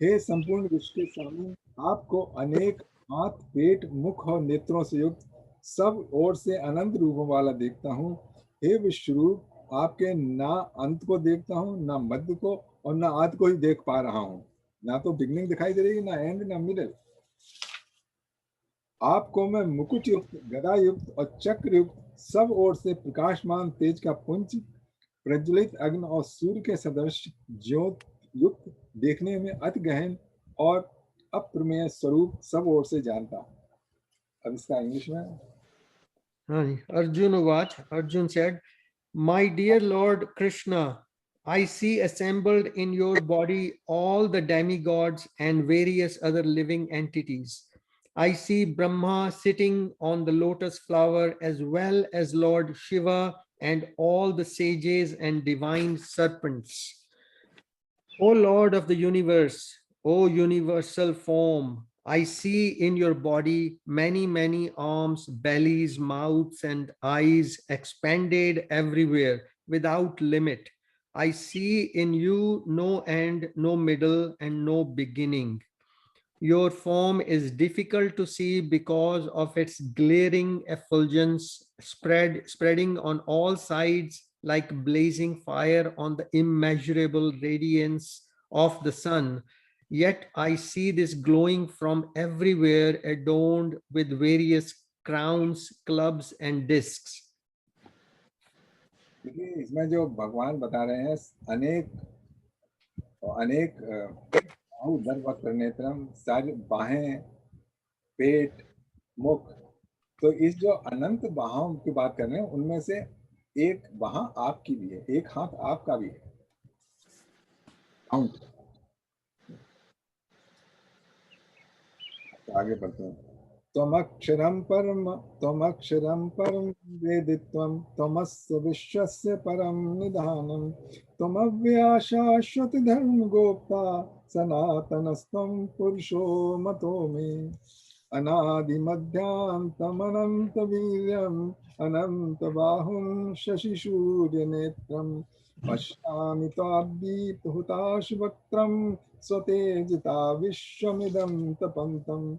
हे संपूर्ण विश्व के स्वामी, आपको अनेक हाथ, पेट, मुख और नेत्रों से युक्त सब ओर से अनंत रूपों वाला देखता हूँ। हे विश्वरूप, आपके ना अंत को देखता हूँ, ना मध्य को और ना आदि को ही देख पा रहा हूँ। ना तो बिगनिंग दिखाई दे रही है, ना एंड, ना मिडल। आपको मैं मुकुट युक्त, गदा युक्त और चक्र युक्त सब ओर से प्रकाशमान तेज का पुंज, प्रज्वलित अग्नि और सूर्य के सदृश ज्योत युक्त, देखने में अति गहन और अप्रमेय स्वरूप सब ओर से जानता। अब इसका इंग्लिश में Arjuna watch. Arjun said, "My dear Lord Krishna, I see assembled in your body all the demigods and various other living entities. I see Brahma sitting on the lotus flower, as well as Lord Shiva and all the sages and divine serpents. O Lord of the universe, O universal form, I see in your body many, many arms, bellies, mouths, and eyes expanded everywhere without limit. I see in you no end, no middle, and no beginning. Your form is difficult to see because of its glaring effulgence spreading on all sides like blazing fire on the immeasurable radiance of the sun. Yet I see this glowing from everywhere, adorned with various crowns, clubs, and discs." देखिए, इसमें जो भगवान बता रहे हैं अनेक उदर नेत्रम, सारी बाहें, पेट, मुख, तो इस जो अनंत बाहों की बात कर रहे हैं उनमें से एक बाह आपकी भी है, एक हाथ आपका भी है। काउंट। आगे बढ़ते हैं। त्वमक्षरं परं वेदित्वं, त्वमस्य विश्वस्य परं निधानं, त्वमव्यया शाश्वत धर्मगोप्ता, सनातनस्त्वं पुरुषो मतो मे। अनादिमध्यान्तमनन्तवीर्यम्, अनन्तबाहुं शशिसूर्यनेत्रं, पश्यामि त्वाद्दीप्तहुताशवक्त्रं, स्वतेजसा विश्वमिदं तपन्तम्।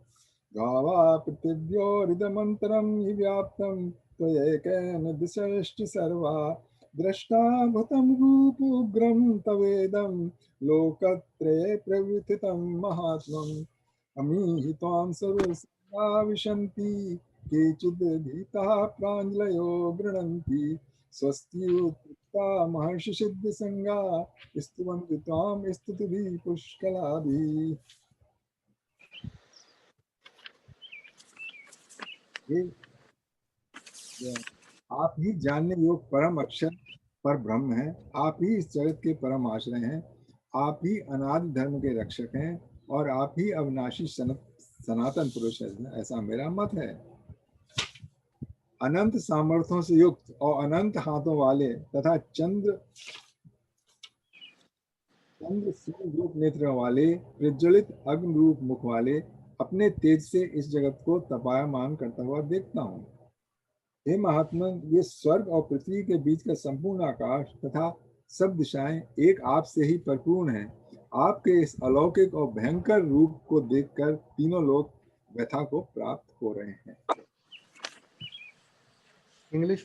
गावा पृथिव्योरिदमन्तरं हि व्याप्तं, त्वयैकेन दिशश्च सर्वा। दृष्टा भूतं रूपोग्रं तवेदं, लोकत्रये प्रव्यथितं महात्मम्। अमीहि त्वां सर्वसंगा विशन्ति, केचिद् भीताः प्राञ्जलयो गृह्णन्ति। स्वस्ति उत्थिता महर्षि सिद्धसंगा, स्तुवन्ति त्वां स्तुतिभिः पुष्कलाभिः। आप ही जानने योग्य परम अक्षर पर ब्रह्म है, आप ही इस जगत के परम आश्रय हैं, आप ही अनादि धर्म के रक्षक हैं और आप ही अविनाशी सनातन पुरुष है, ऐसा मेरा मत है। अनंत सामर्थ्यों से युक्त और अनंत हाथों वाले तथा चंद्र सूर्य रूप नेत्रों वाले, प्रज्वलित अग्नि रूप मुख वाले, अपने तेज से इस जगत को तपायमान करता हुआ देखता हूँ। हे महात्मा, ये स्वर्ग और पृथ्वी के बीच का संपूर्ण आकाश तथा सब दिशाएं एक आप से ही परिपूर्ण हैं। आपके इस अलौकिक और भयंकर रूप को देखकर तीनों लोग व्यथा को प्राप्त हो रहे हैं। English.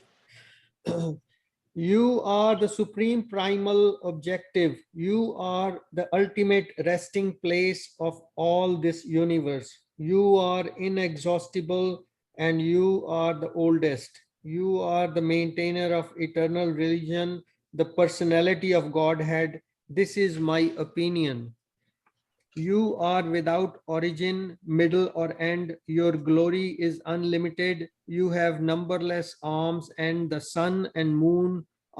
You are the supreme primal objective. You are the ultimate resting place of all this universe. You are inexhaustible and you are the oldest. You are the maintainer of eternal religion, the personality of Godhead. This is my opinion. You are without origin, middle, or end. Your glory is unlimited. You have numberless arms, and the sun and moon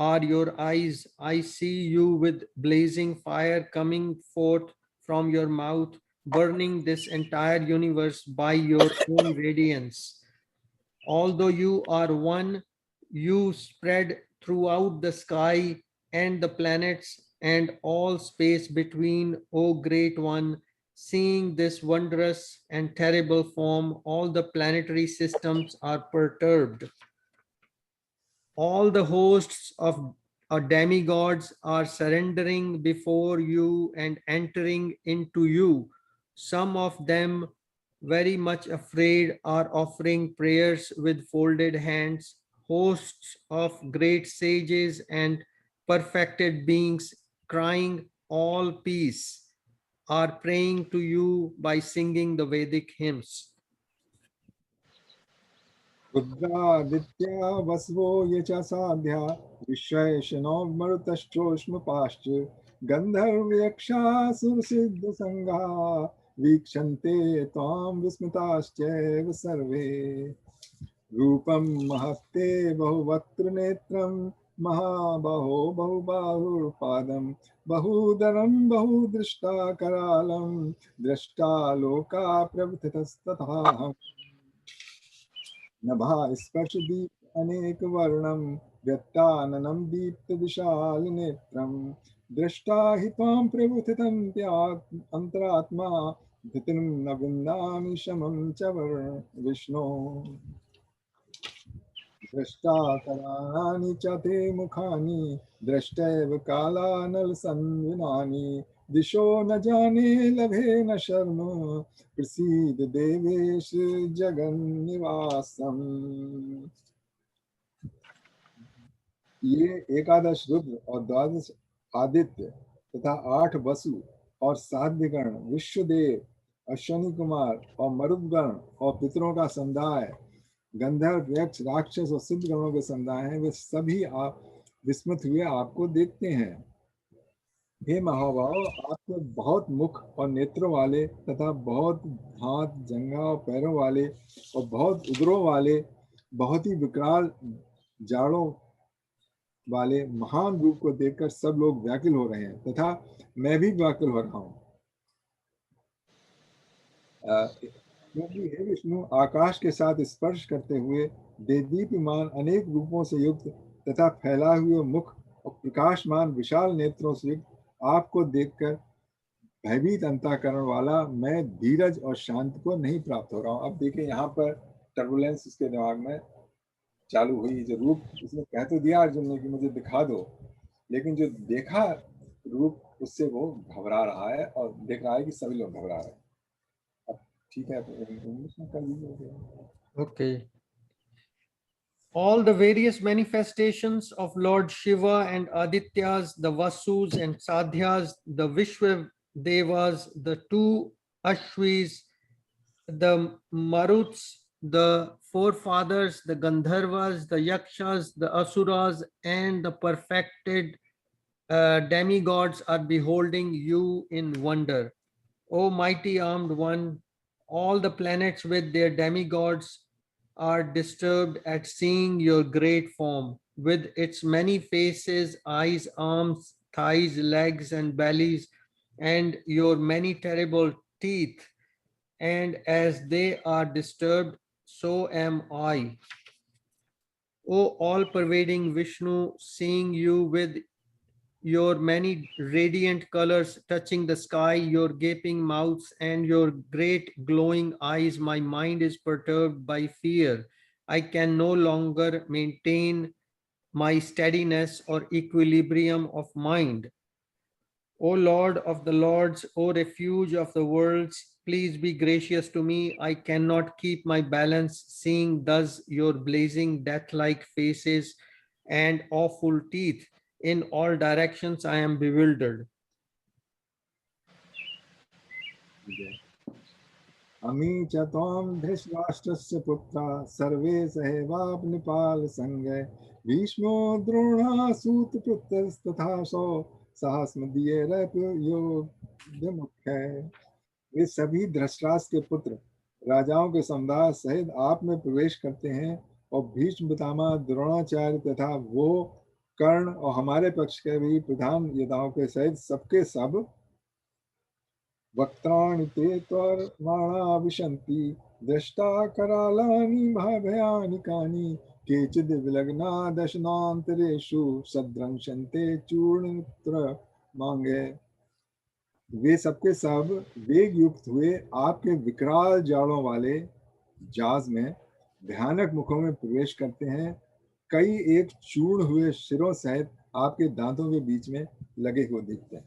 are your eyes. I see you with blazing fire coming forth from your mouth, burning this entire universe by your own radiance. Although you are one, you spread throughout the sky and the planets and all space between, O Great One. Seeing this wondrous and terrible form, all the planetary systems are perturbed. All the hosts of demigods are surrendering before you and entering into you. Some of them, very much afraid, are offering prayers with folded hands. Hosts of great sages and perfected beings, crying all peace, are praying to you by singing the Vedic hymns. रुद्रादित्या वसवो ये च साध्या विश्वेशनो मरुतश्चोष्मपाश्च गन्धर्वयक्षासुरसिद्धसङ्गा वीक्षन्ते त्वां विस्मिताश्चैव सर्वे रूपं महत्ते बहुवक्त्र नेत्रं महाबाहो बहुबाहुर्पादं बहुदरं बहुदृष्टा करालं दृष्टा लोका प्रवृथितस्तथाहम् नभा स्पर्श दीप अनेक वर्णम व्यक्ताननं दीप्त विशाल नेत्रम दृष्टा हि त्वां प्रबुद्धितं अंतरात्मा धृतिं न विन्दामि शमं च विष्णो दृष्टा कराणि च ते मुखानि दृष्टैव कालानलसंविनानि दिशो न जाने लभे न शर्म प्रसीद देवेश जगन्निवासम। ये एकादश रुद्र और द्वादश आदित्य तथा 8 वसु और साध्यगण विश्वदेव अश्वनी कुमार और मरुदगण और पितरों का समुदाय गंधर्व यक्ष राक्षस और सिद्ध गणों के समुदाय हैं, वे सभी आप विस्मित हुए आपको देखते हैं। हे महाभाव, आपके बहुत मुख और नेत्रों वाले तथा बहुत हाथ जंघा और पैरों वाले और बहुत उदरों वाले बहुत ही विकराल जाड़ों वाले महान रूप को देखकर सब लोग व्याकुल हो रहे हैं तथा मैं भी व्याकुल हो रहा हूँ। क्योंकि हे विष्णु, आकाश के साथ स्पर्श करते हुए देदीप्यमान अनेक रूपों से युक्त तथा फैलाए हुए मुख और प्रकाशमान विशाल नेत्रों से युक्त आपको देखकर भयभीत अंतःकरण वाला मैं धीरज और शांति को नहीं प्राप्त हो रहा हूँ। अब देखिए यहाँ पर टर्बुलेंस इसके दिमाग में चालू हुई। जो रूप उसने कह तो दिया अर्जुन ने कि मुझे दिखा दो, लेकिन जो देखा रूप उससे वो घबरा रहा है और देख रहा है कि सभी लोग घबरा रहे हैं। अब ठीक है, इंग्लिश में कर दीजिए। Okay. All the various manifestations of Lord Shiva and Adityas, the Vasus and Sadhyas, the Vishwa Devas, the 2 Ashwis, the Maruts, the forefathers, the Gandharvas, the Yakshas, the Asuras, and the perfected demigods are beholding you in wonder. O mighty armed one, all the planets with their demigods are disturbed at seeing your great form, with its many faces, eyes, arms, thighs, legs, and bellies, and your many terrible teeth. And as they are disturbed, so am I. O all-pervading Vishnu, seeing you with your many radiant colors touching the sky, your gaping mouths and your great glowing eyes, my mind is perturbed by fear. I can no longer maintain my steadiness or equilibrium of mind. O Lord of the lords, O refuge of the worlds, please be gracious to me. I cannot keep my balance, seeing thus your blazing death-like faces and awful teeth. In all directions, I am bewildered. अमी च त्वां धृतराष्ट्रस्य पुत्रा सर्वे सहैवापनिपाल संगे भीष्मो द्रोणः सूतपुत्रस्तथासौ सहस्मदीयैरपयोऽभिमुखे। वे सभी धृतराष्ट्र के पुत्र राजाओं के समुदाय सहित आप में प्रवेश करते हैं और भीष्म पितामह द्रोणाचार्य तथा वो कर्ण और हमारे पक्ष के भी प्रधान योद्धाओं के सहित सबके सब वक्त्राणि ते त्वर्माणा विशन्ति दृष्टा करालानि भयानिकानि केचिद् विलग्ना दशनान्तरेषु सद्रंशन्ते चूर्णत्र मांगे। वे सबके सब वेग युक्त हुए आपके विकराल जाड़ों वाले जाज में भयानक मुखों में प्रवेश करते हैं। कई एक चूर्ण हुए सिरों सहित आपके दांतों के बीच में लगे हुए दिखते हैं।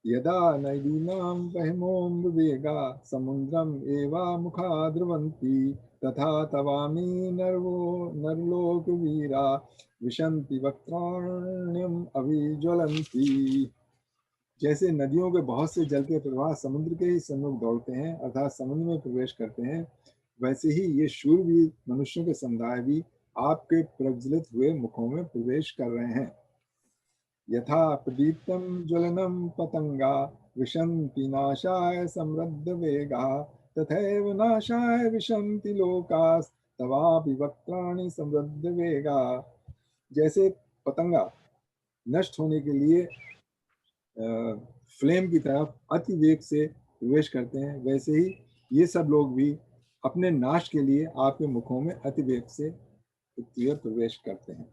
यदा नैदीनां बहिमों वेगा समुद्रम एवा मुखा द्रवन्ति तथा तवामी नरलोक वीरा विशन्ति वक्त्राण्यम अभिज्वलन्ति। जैसे नदियों के बहुत से जल के प्रवाह समुद्र के ही सम्मुख दौड़ते हैं अर्थात समुद्र में प्रवेश करते हैं, वैसे ही ये शूरवीर मनुष्यों के समुदाय भी आपके प्रज्वलित हुए मुखों में प्रवेश कर रहे हैं। यथा प्रदीप्तम ज्वलनम पतंगा विशन्ति नाशाय समृद्ध वेगा तथैव नाशाय विशन्ति लोकास तवापि वक्त्राणि समृद्ध वेगा। जैसे पतंगा नष्ट होने के लिए फ्लेम की तरफ अति वेग से प्रवेश करते हैं, वैसे ही ये सब लोग भी अपने नाश के लिए आपके मुखों में अति वेग से प्रवेश करते हैं।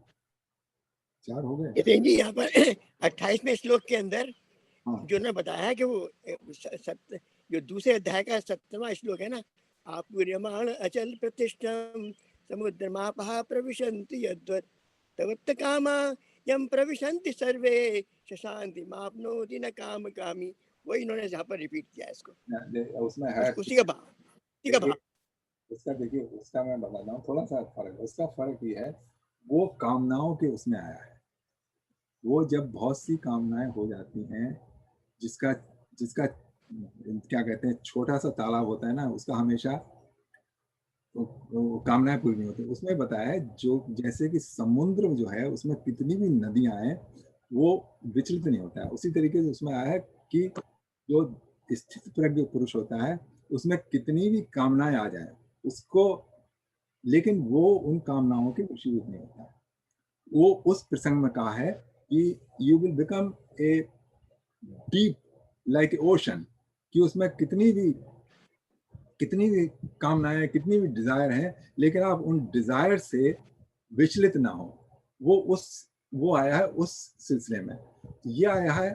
4 हो गए जी। यहाँ पर 28वें श्लोक के अंदर जो ने बताया है कि वो जो दूसरे अध्याय का 7वां श्लोक है ना, आप विर्यमाण अचल प्रतिष्ठम समुद्रमापः प्रविशन्ति यद्वत् तवत्त कामा यम प्रविशन्ति सर्वे शशान्ति माप्नोति न काम कामी, वही इन्होंने यहाँ पर रिपीट किया है इसको। उसमें है उसी का भाव उसका देखिए, उसका मैं बताता हूँ थोड़ा सा फर्क। उसका फर्क ये है, वो कामनाओं के उसमें आया है। वो जब बहुत सी कामनाएं हो जाती हैं, जिसका क्या कहते हैं छोटा सा तालाब होता है ना, उसका हमेशा कामनाएं पूरी नहीं होती। उसमें बताया है जो जैसे कि समुद्र जो है उसमें कितनी भी नदियां हैं वो विचलित नहीं होता है, उसी तरीके से उसमें आया है कि जो स्थित प्रज्ञ पुरुष होता है उसमें कितनी भी कामनाएं आ जाए उसको, लेकिन वो उन कामनाओं के वशीभूत नहीं होता है। वो उस प्रसंग में कहा है कि you will become a deep like ocean, कि उसमें कितनी भी कामनाएं, कितनी भी डिजायर हैं, लेकिन आप उन डिजायर से विचलित ना हो। वो आया है उस सिलसिले में। ये आया है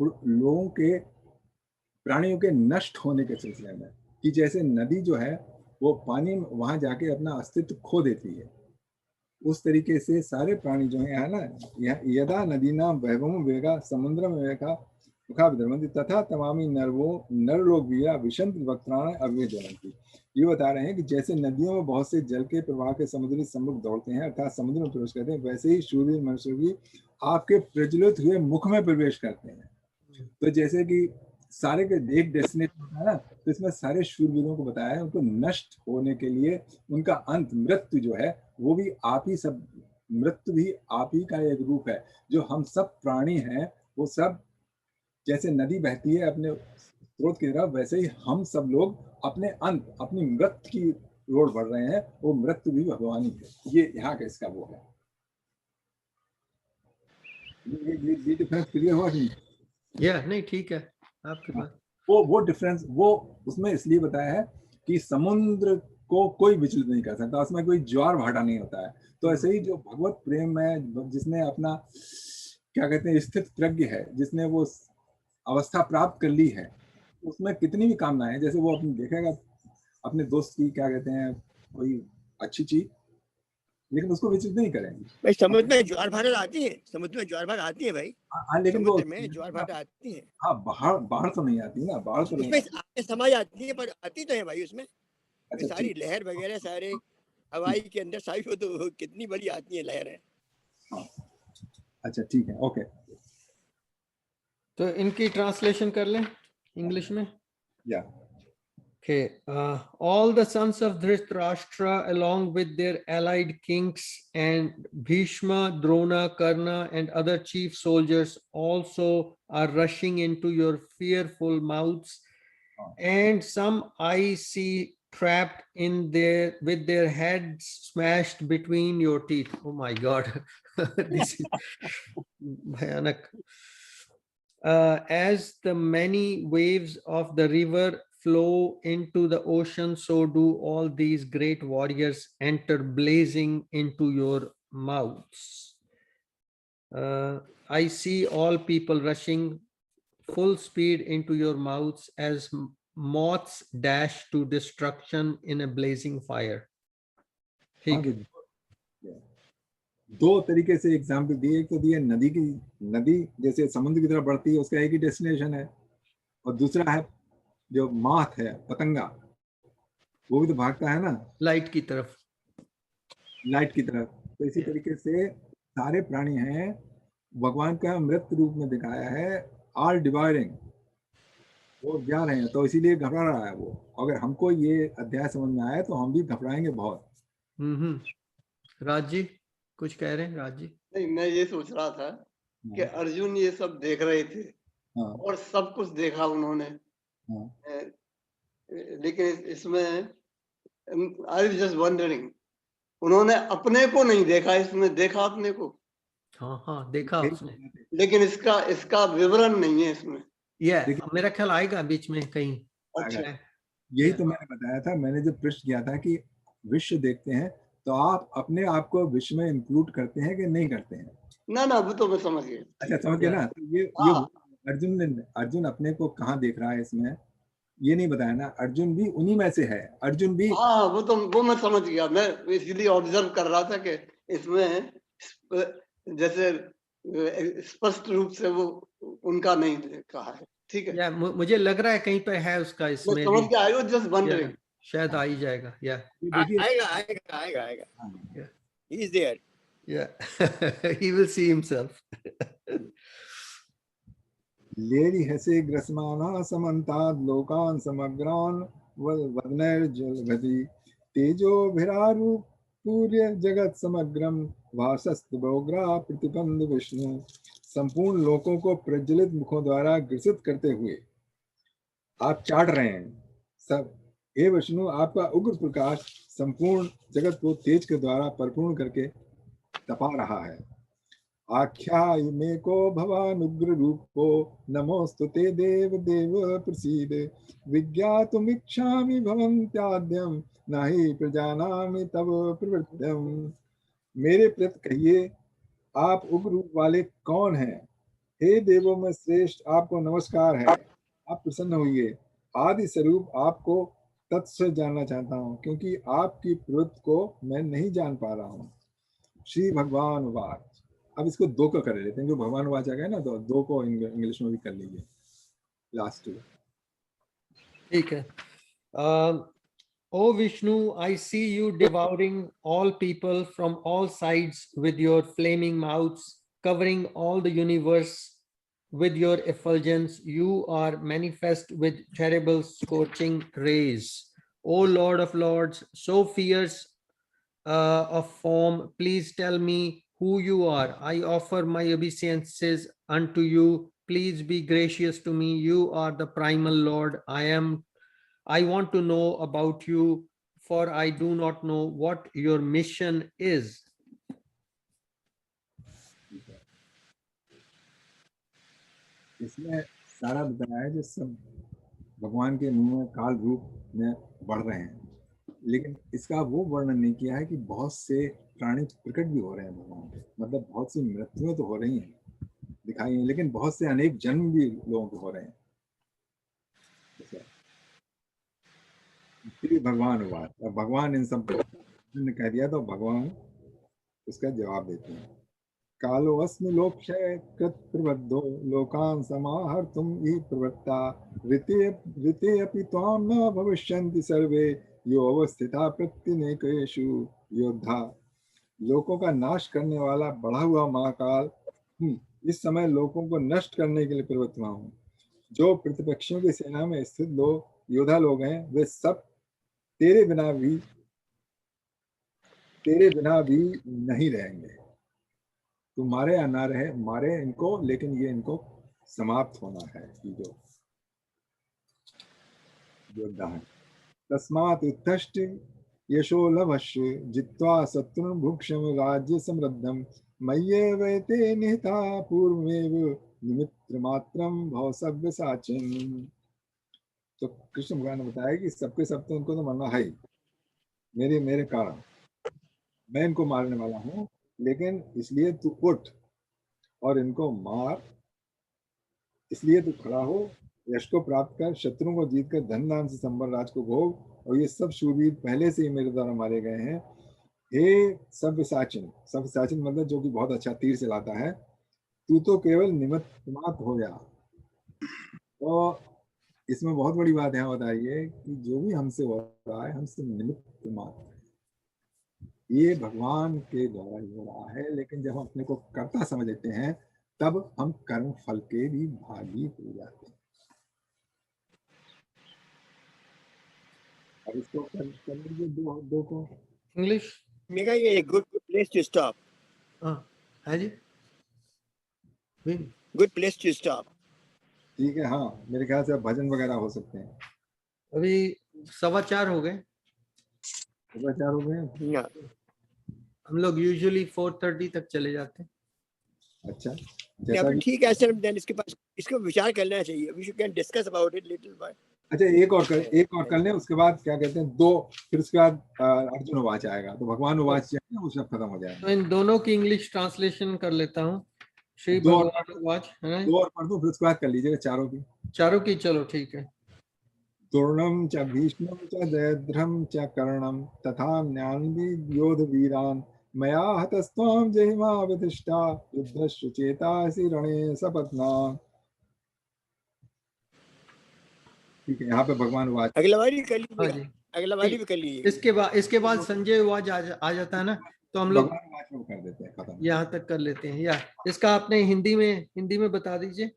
लोगों के, प्राणियों के नष्ट होने के सिलसिले में, कि जैसे नदी जो है वो पानी वहां जाके अपना अस्तित्व खो देती है, उस तरीके से सारे प्राणी जो है ना, यदा नदी नाम वैभवम वेगा समुद्रम वेगा मुखा विधर्मन्ति तथा तमामी नरलोक वीरा विशंत वक्त्राण अव्यज्वलन्ति। ये बता रहे हैं कि जैसे नदियों में बहुत से जल के प्रवाह के समुद्री सम्मुख दौड़ते हैं अर्थात समुद्र में प्रवेश करते हैं, वैसे ही शूरवीर मनुष्य भी आपके प्रज्वलित हुए मुख में प्रवेश करते हैं। तो जैसे कि सारे के एक डेस्टिनेशन होता है ना, तो इसमें सारे शूरवीरों को बताया है, उनको नष्ट होने के लिए उनका अंत मृत्यु जो है वो भी आप ही सब, मृत्यु भी आप ही का एक रूप है। जो हम सब प्राणी हैं वो सब जैसे नदी बहती है अपने स्रोत की तरफ, वैसे ही हम सब लोग अपने अंत, अपनी मृत्यु की रोड बढ़ रहे हैं। वो मृत्यु भी भगवान ही है। ये यहाँ का इसका वो है। ये डिफरेंस क्लियर हुआ कि नहीं? ठीक है आपके पास वो डिफरेंस वो उसमें इसलिए बताया है कि समुद्र को कोई विचलित नहीं कर सकता, उसमें कोई ज्वार भाटा नहीं होता है। तो ऐसे ही जो भगवत प्रेम में जिसने अपना क्या कहते हैं स्थित प्रज्ञ है, जिसने वो अवस्था प्राप्त कर ली है, उसमें कितनी भी कामनाएं, जैसे वो अपनी देखेगा अपने दोस्त की क्या कहते हैं कोई अच्छी चीज, लेकिन उसको विचलित नहीं करेंगे। भाई समुद्र में ज्वार भाटा आती है, समुद्र में ज्वार भाटा आती है भाई। हाँ, लेकिन वो में ज्वार भाटा आती है। हाँ, बाढ़ तो नहीं आती ना, बाढ़ तो नहीं आती, समय आती है, पर आती तो है भाई उसमें। अच्छा, सारी लहर वगैरह सारे हवाई के अंदर सारी वो तो कितनी बड़ी आती है लहर है। हाँ, अच्छा ठीक है, ओके। तो इनकी ट्रांसलेशन कर लें इंग्लिश में। या Okay, all the sons of Dhritarashtra along with their allied kings and Bhishma, Drona, Karna and other chief soldiers also are rushing into your fearful mouths, and some I see trapped in there with their heads smashed between your teeth. Oh my God, this is bhayanak. As the many waves of the river flow into the ocean, so do all these great warriors enter blazing into your mouths. I see all people rushing full speed into your mouths as moths dash to destruction in a blazing fire. ठीक है। दो तरीके से example दिए। एक तो दिए नदी जैसे समुद्र की तरफ बढ़ती है, उसका एक ही डेस्टिनेशन है, और दूसरा है जो माथ है पतंगा, वो भी तो भागता है ना लाइट की तरफ। तो इसी तरीके से सारे प्राणी हैं, भगवान का मृत रूप में दिखाया है, आल डिवायरिंग, वो जा रहे हैं, तो इसीलिए घबरा रहा है वो। अगर हमको ये अध्याय समझ में आया तो हम भी घबराएंगे बहुत। राज जी कुछ कह रहे हैं? राज जी नहीं, मैं ये सोच रहा था कि अर्जुन ये सब देख रहे थे और सब कुछ देखा उन्होंने, लेकिन इसमें आई वाज जस्ट वंडरिंग, उन्होंने अपने को नहीं देखा, इसमें देखा अपने को। हाँ देखा उसने, लेकिन इसका विवरण नहीं है इसमें। मेरा ख्याल आएगा बीच में कहीं। अच्छा, यही तो मैंने बताया था, मैंने जो प्रश्न किया था कि विश्व देखते हैं तो आप अपने आप को विश्व में इंक्लूड करते हैं कि नहीं करते हैं? ना वो तो मैं समझ गया। अच्छा, समझ गया ना। तो ये अर्जुन अपने को कहाँ देख रहा है इसमें, ये नहीं बताया ना। अर्जुन भी उन्हीं में से है, अर्जुन भी। हाँ, वो मैं समझ गया, मैं इसीलिए ऑब्जर्व कर रहा था कि इसमें जैसे स्पष्ट रूप से वो उनका नहीं कहा है। ठीक है, मुझे लग रहा है कहीं पे है उसका इसमें समझ गया। आई वाज जस्ट वंडरिंग, शायद आ ही जाएगा। आएगा। He is there, he will see himself. लेरी हसे ग्रसमाना समन्ताद लोकान समग्रान वदनैर्जलभति तेजो भिरारु पूर्य जगत समग्रम भासस्तुभोग्रा प्रतिपंद विष्णु। संपूर्ण लोकों को प्रज्वलित मुखों द्वारा ग्रसित करते हुए आप चाट रहे हैं सब। हे विष्णु, आपका उग्र प्रकाश संपूर्ण जगत को तेज के द्वारा परिपूर्ण करके तपा रहा है। आख्याय मे को भवान उग्र रूपो नमोस्तुते देव देव प्रसीद। विज्ञातुमिच्छामि भवन्त्याद्यं नहि प्रजानामि तव प्रवृत्त्यम्। मेरे प्रति कहिए, आप उग्र रूप वाले कौन हैं? हे देवों में श्रेष्ठ, आपको नमस्कार है। आप प्रसन्न होइए। आदि स्वरूप आपको तत्व जानना चाहता हूँ, क्योंकि आपकी प्रवृत्ति को मैं नहीं जान पा रहा हूँ। श्री भगवान वाच। अब इसको दो का कर लेते हैं, जो भगवान वाच आ गया ना, तो दो को इंग्लिश में भी कर लीजिए लास्ट टू। ठीक है। O Vishnu, I see you devouring all people from all sides with your flaming mouths, covering all the universe with your effulgence. You are manifest with terrible scorching rays. O Lord of Lords, so fierce of form, please tell me who you are. I offer my obeisances unto you. Please be gracious to me. You are the primal Lord. I want to know about you, for I do not know what your mission is. इसमें सारा बताया है जो सब भगवान के मुंह में काल रूप में बढ़ रहे हैं, लेकिन इसका वो वर्णन नहीं किया है कि बहुत से प्राणी प्रकट भी हो रहे हैं भगवान के। मतलब बहुत सी मृत्युएं तो हो रही हैं, दिखाई हैं, लेकिन बहुत से अनेक जन्म भी लोगों को हो रहे हैं। श्री भगवान हुआ, अब भगवान इन सब ने कह दिया तो भगवान उसका जवाब देते हैं। कालो अस्मि लोकक्षय कृत प्रबद्धो लोकान समाहर्तुम हि प्रवृत्ता ऋते अपि त्वाम न भविष्यन्ति सर्वे यो अवस्थिता प्रत्यनेकेषु योद्धा। लोकों का नाश करने वाला बढ़ा हुआ महाकाल इस समय लोगों को नष्ट करने के लिए प्रवृत्त हुआ हूँ। जो प्रतिपक्षियों की सेना में स्थित लोग योद्धा लोग हैं, वे सब तेरे बिना भी नहीं रहेंगे। तू मारे या ना रहे, मारे इनको, लेकिन ये इनको समाप्त होना है। जो योद्धा है, तस्मात् उत्थष्ट यशो लभस्व जित्वा शत्रुन् भुक्षम राज्य समृद्धम मय्येवैते निहिता पूर्वमेव निमित्र मात्रम भव सव्यसाचिन्। तो कृष्ण भगवान ने बताया कि सबके सब तो उनको तो मरना है ही, मेरे कारण मैं इनको मारने वाला हूँ, लेकिन इसलिए तू उठ और इनको मार। इसलिए तू खड़ा हो, यश को प्राप्त कर, शत्रुओं को जीत कर धन दान से संपन्न राज को भोग। और ये सब शूरवीर पहले से ही मेरे द्वारा मारे गए हैं। हे सव्यसाचिन मतलब जो कि बहुत अच्छा तीर चलाता है, तू तो केवल निमित्त मात्र हो जा। तो इसमें बहुत बड़ी बात यहाँ बताइए कि जो भी हमसे हो रहा है, हमसे निमित्त मात्र, ये भगवान के द्वारा ही हो रहा है। लेकिन जब हम अपने को कर्ता समझ लेते हैं, तब हम कर्म फल के भी भागी हो जाते हैं। अब इसको कर लीजिए दो को इंग्लिश। मेगा ये गुड प्लेस टू स्टॉप, हाँ है जी, गुड प्लेस टू स्टॉप। ठीक है। हाँ, मेरे ख्याल से अब भजन वगैरह हो सकते हैं। अभी 4:15 हो गए। 4 हो गए। हाँ, हम लोग यूजुअली 4:30 तक चले जाते हैं। अच्छा, या जैसा फिर भी। ठीक है सर, देन इसके पास इसको विचार कर लेना चाहिए। We should can discuss about it little by. अच्छा, एक और कर लें, उसके बाद क्या कहते हैं, 2, फिर उसके बाद अर्जुन उवाच आएगा, तो भगवान उवाच जो है ना, वो सब खत्म हो तो जाएगा। इन दोनों की इंग्लिश ट्रांसलेशन कर लेता हूँ। श्री 2 और भगवान उवाच है ना, 2 और पढ़ दूं, फिर उसके बाद कर लीजिएगा चारों की। चारों की, चलो ठीक है। द्रोणं च भीष्मं च जयद्रथं च कर्णं तथान्यान् योधवीरान् मया हतस्त्वां जहिमा विधिष्ठा युद्धस्य चेतासि रणे सपत्नान्। ठीक है, यहाँ पे भगवान उवाच। अगला बारी कर हाँ लीजिएगा, जी, अगला बारी भी कर लीजिएगा। इसके बाद संजय उवाच आ जाता है ना, तो हम लोग भगवान उवाच में कर देते हैं, खत्म। यहाँ तक कर लेते हैं। या इसका आपने हिंदी में बता दीजिए।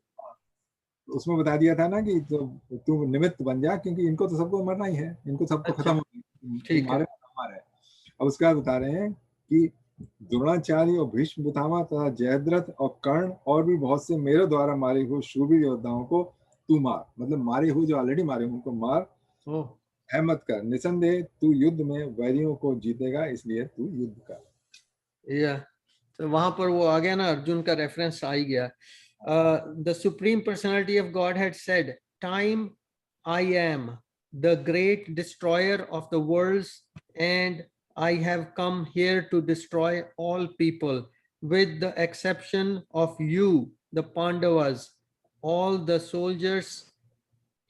उसमें बता दिया था ना कि तो तू निमित्त बन जा, क्योंकि इनको तो सबको मरना ही है, इनको सबको अच्छा, खत्म होना है, ठीक है। तुम्हारे हमारे। अब उसके बाद बता रहे हैं कि द्रोणाचार्य और भीष्म पितामह तथा जयद्रथ और कर्ण और भी बहुत से मेरे द्वारा मारे हुए शूरवीर योद्धाओं को तू मार, मतलब मारे हुए जो ऑलरेडी मारे उनको मार, ओह, है मत कर। निसंदेह तू युद्ध में वैरियों को जीतेगा, इसलिए तू युद्ध कर। या तो वहां पर वो आ गया ना, अर्जुन का रेफरेंस आ ही गया। The supreme personality of God had said, time I am the great destroyer of the worlds and I have come here to destroy all people with the exception of you, the Pandavas. All the soldiers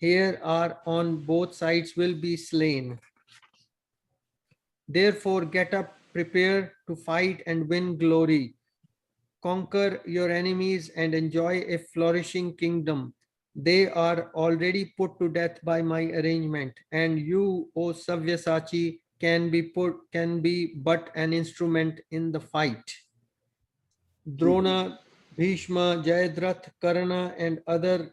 here are on both sides will be slain. Therefore, get up, prepare to fight and win glory. Conquer your enemies and enjoy a flourishing kingdom. They are already put to death by my arrangement, and you, O Savyasachi, can be but an instrument in the fight. Drona, Bhishma, Jayadratha, Karna, and other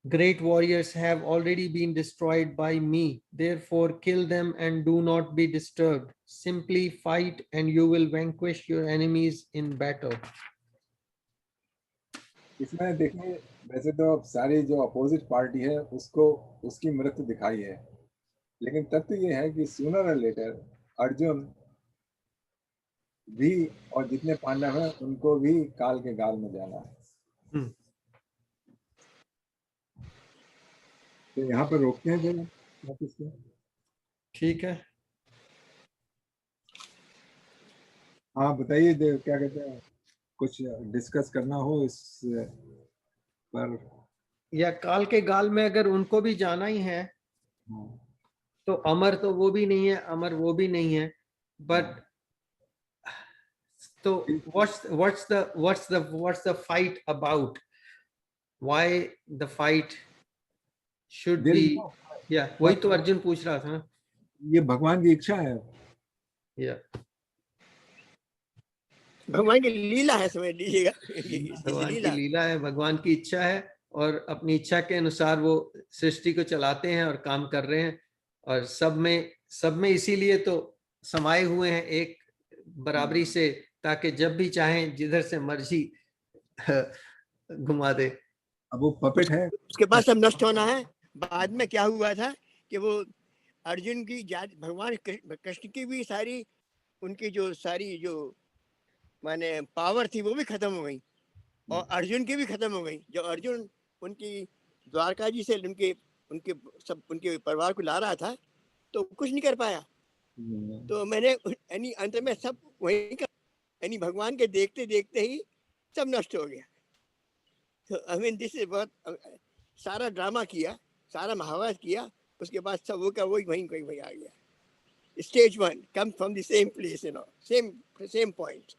great warriors have already been destroyed by me. Therefore, kill them and do not be disturbed. Simply fight and you will vanquish your enemies in battle. इसमें देखिए, वैसे तो सारी जो opposite party है उसको उसकी मृत्यु दिखाई है, लेकिन तथ्य ये है कि सूनर और लेटर अर्जुन भी और जितने पांडव हैं उनको भी काल के गाल में जाना है। तो यहाँ पर रोकते हैं फिर। ठीक है, हाँ बताइए, क्या कहते हैं, कुछ डिस्कस करना हो इस पर। या काल के गाल में अगर उनको भी जाना ही है, तो अमर तो वो भी नहीं है, अमर वो भी नहीं है, बट तो what's the fight about? Why the fight should be? या वही तो अर्जुन पूछ रहा था ना। ये भगवान की इच्छा है। या भगवान की लीला है, समझ लीजिएगा। भगवान की लीला है, भगवान की इच्छा है, और अपनी इच्छा के अनुसार वो सृष्टि को चलाते हैं और काम कर रहे हैं, और सब में इसीलिए तो समाये हुए हैं एक बराबरी से, ताकि जब भी चाहें जिधर से मर्जी घुमा दे। अब वो पपेट है, उसके बाद सब नष्ट होना है। बाद में क्या हुआ था कि वो अर्जुन की भगवान कृष्ण की भी सारी उनकी जो सारी जो माने पावर थी वो भी खत्म हो गई, और अर्जुन की भी खत्म हो गई। जब अर्जुन उनकी द्वारका जी से उनके परिवार को ला रहा था तो कुछ नहीं कर पाया। तो मैंने अंत में सब वही भगवान के देखते देखते ही सब नष्ट हो गया। तो आई मीन दिस इज बहुत सारा ड्रामा किया, सारा महाभारत किया, उसके बाद सब वो का वही वही आ गया। Stage 1 come from the same place, you know, same point.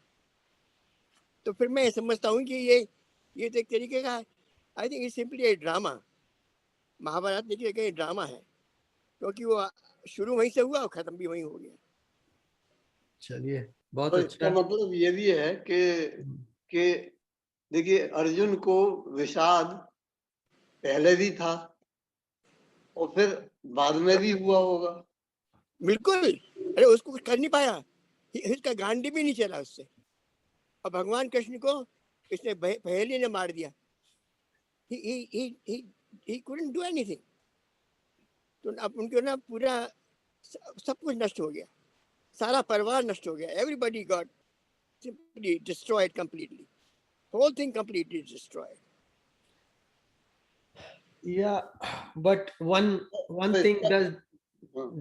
तो फिर मैं समझता हूँ कि ये तो एक तरीके का, I think it's simply a drama. Mahabharat देखिए कि ड्रामा है, क्योंकि वो शुरू वहीं से हुआ और खत्म भी वहीं हो गया। चलिए, बहुत तो अच्छा। इसका मतलब ये भी है कि देखिए, अर्जुन को विषाद पहले भी था, और फिर बाद में भी हुआ होगा। बिल्कुल, अरे उसको कुछ कर नहीं पाया, इसका गांडी भी नहीं चला उससे, और भगवान कृष्ण को इसने पहेली ने मार दिया। he couldn't do anything। तो अब उनके ना पूरा सब कुछ नष्ट हो गया, सारा परिवार नष्ट हो गया। Everybody got simply destroyed completely, whole thing completely destroyed। Yeah, but one thing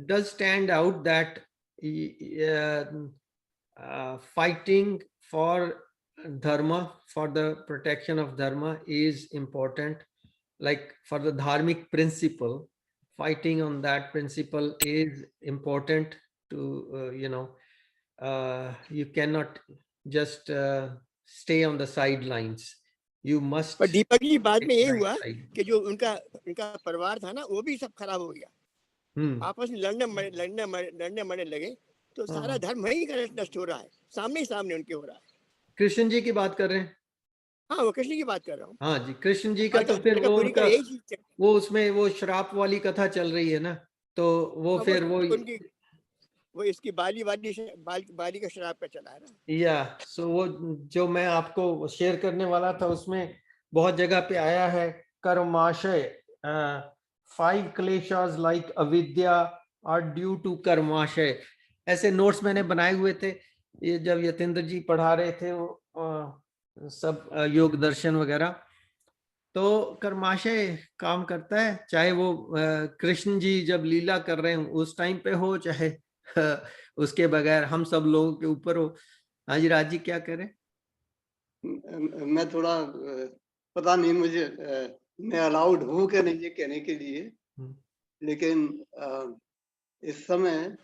does stand out, that fighting for dharma, for the protection of dharma is important. Like for the dharmic principle, fighting on that principle is important to, you cannot just stay on the sidelines. You must. पर दीपक जी बाद में ये right हुआ side. कि जो उनका परिवार था ना, वो भी सब खराब हो गया। आपस में लड़ने मरने लगे, तो सारा धर्म वही नष्ट हो रहा है, सामने ही सामने उनके हो रहा है। कृष्ण जी की बात कर रहे हैं? हाँ, वो कृष्ण की बात कर रहा हूँ। हाँ जी, कृष्ण जी का तो फिर वो उनका वो उसमें वो श्राप वाली कथा चल रही है ना, तो वो फिर वो इसकी बाली का शराब पे चला है ना। या सो वो जो मैं आपको शेयर करने वाला था, उसमें बहुत जगह पे आया है कर्माशय, 5 क्लेशास लाइक अविद्या आर ड्यू टू कर्माशय। ऐसे नोट्स मैंने बनाए हुए थे, ये जब यतेंद्र जी पढ़ा रहे थे वो सब योग दर्शन वगैरह। तो कर्माशय काम करता है, चाहे वो कृष्ण जी जब लीला कर रहे हो उस टाइम पे हो, चाहे उसके बगैर हम सब लोगों के ऊपर हो। हाँ जी, राज जी क्या करें? मैं थोड़ा पता नहीं मुझे मैं अलाउड हूँ कि नहीं ये कहने के लिए, लेकिन इस समय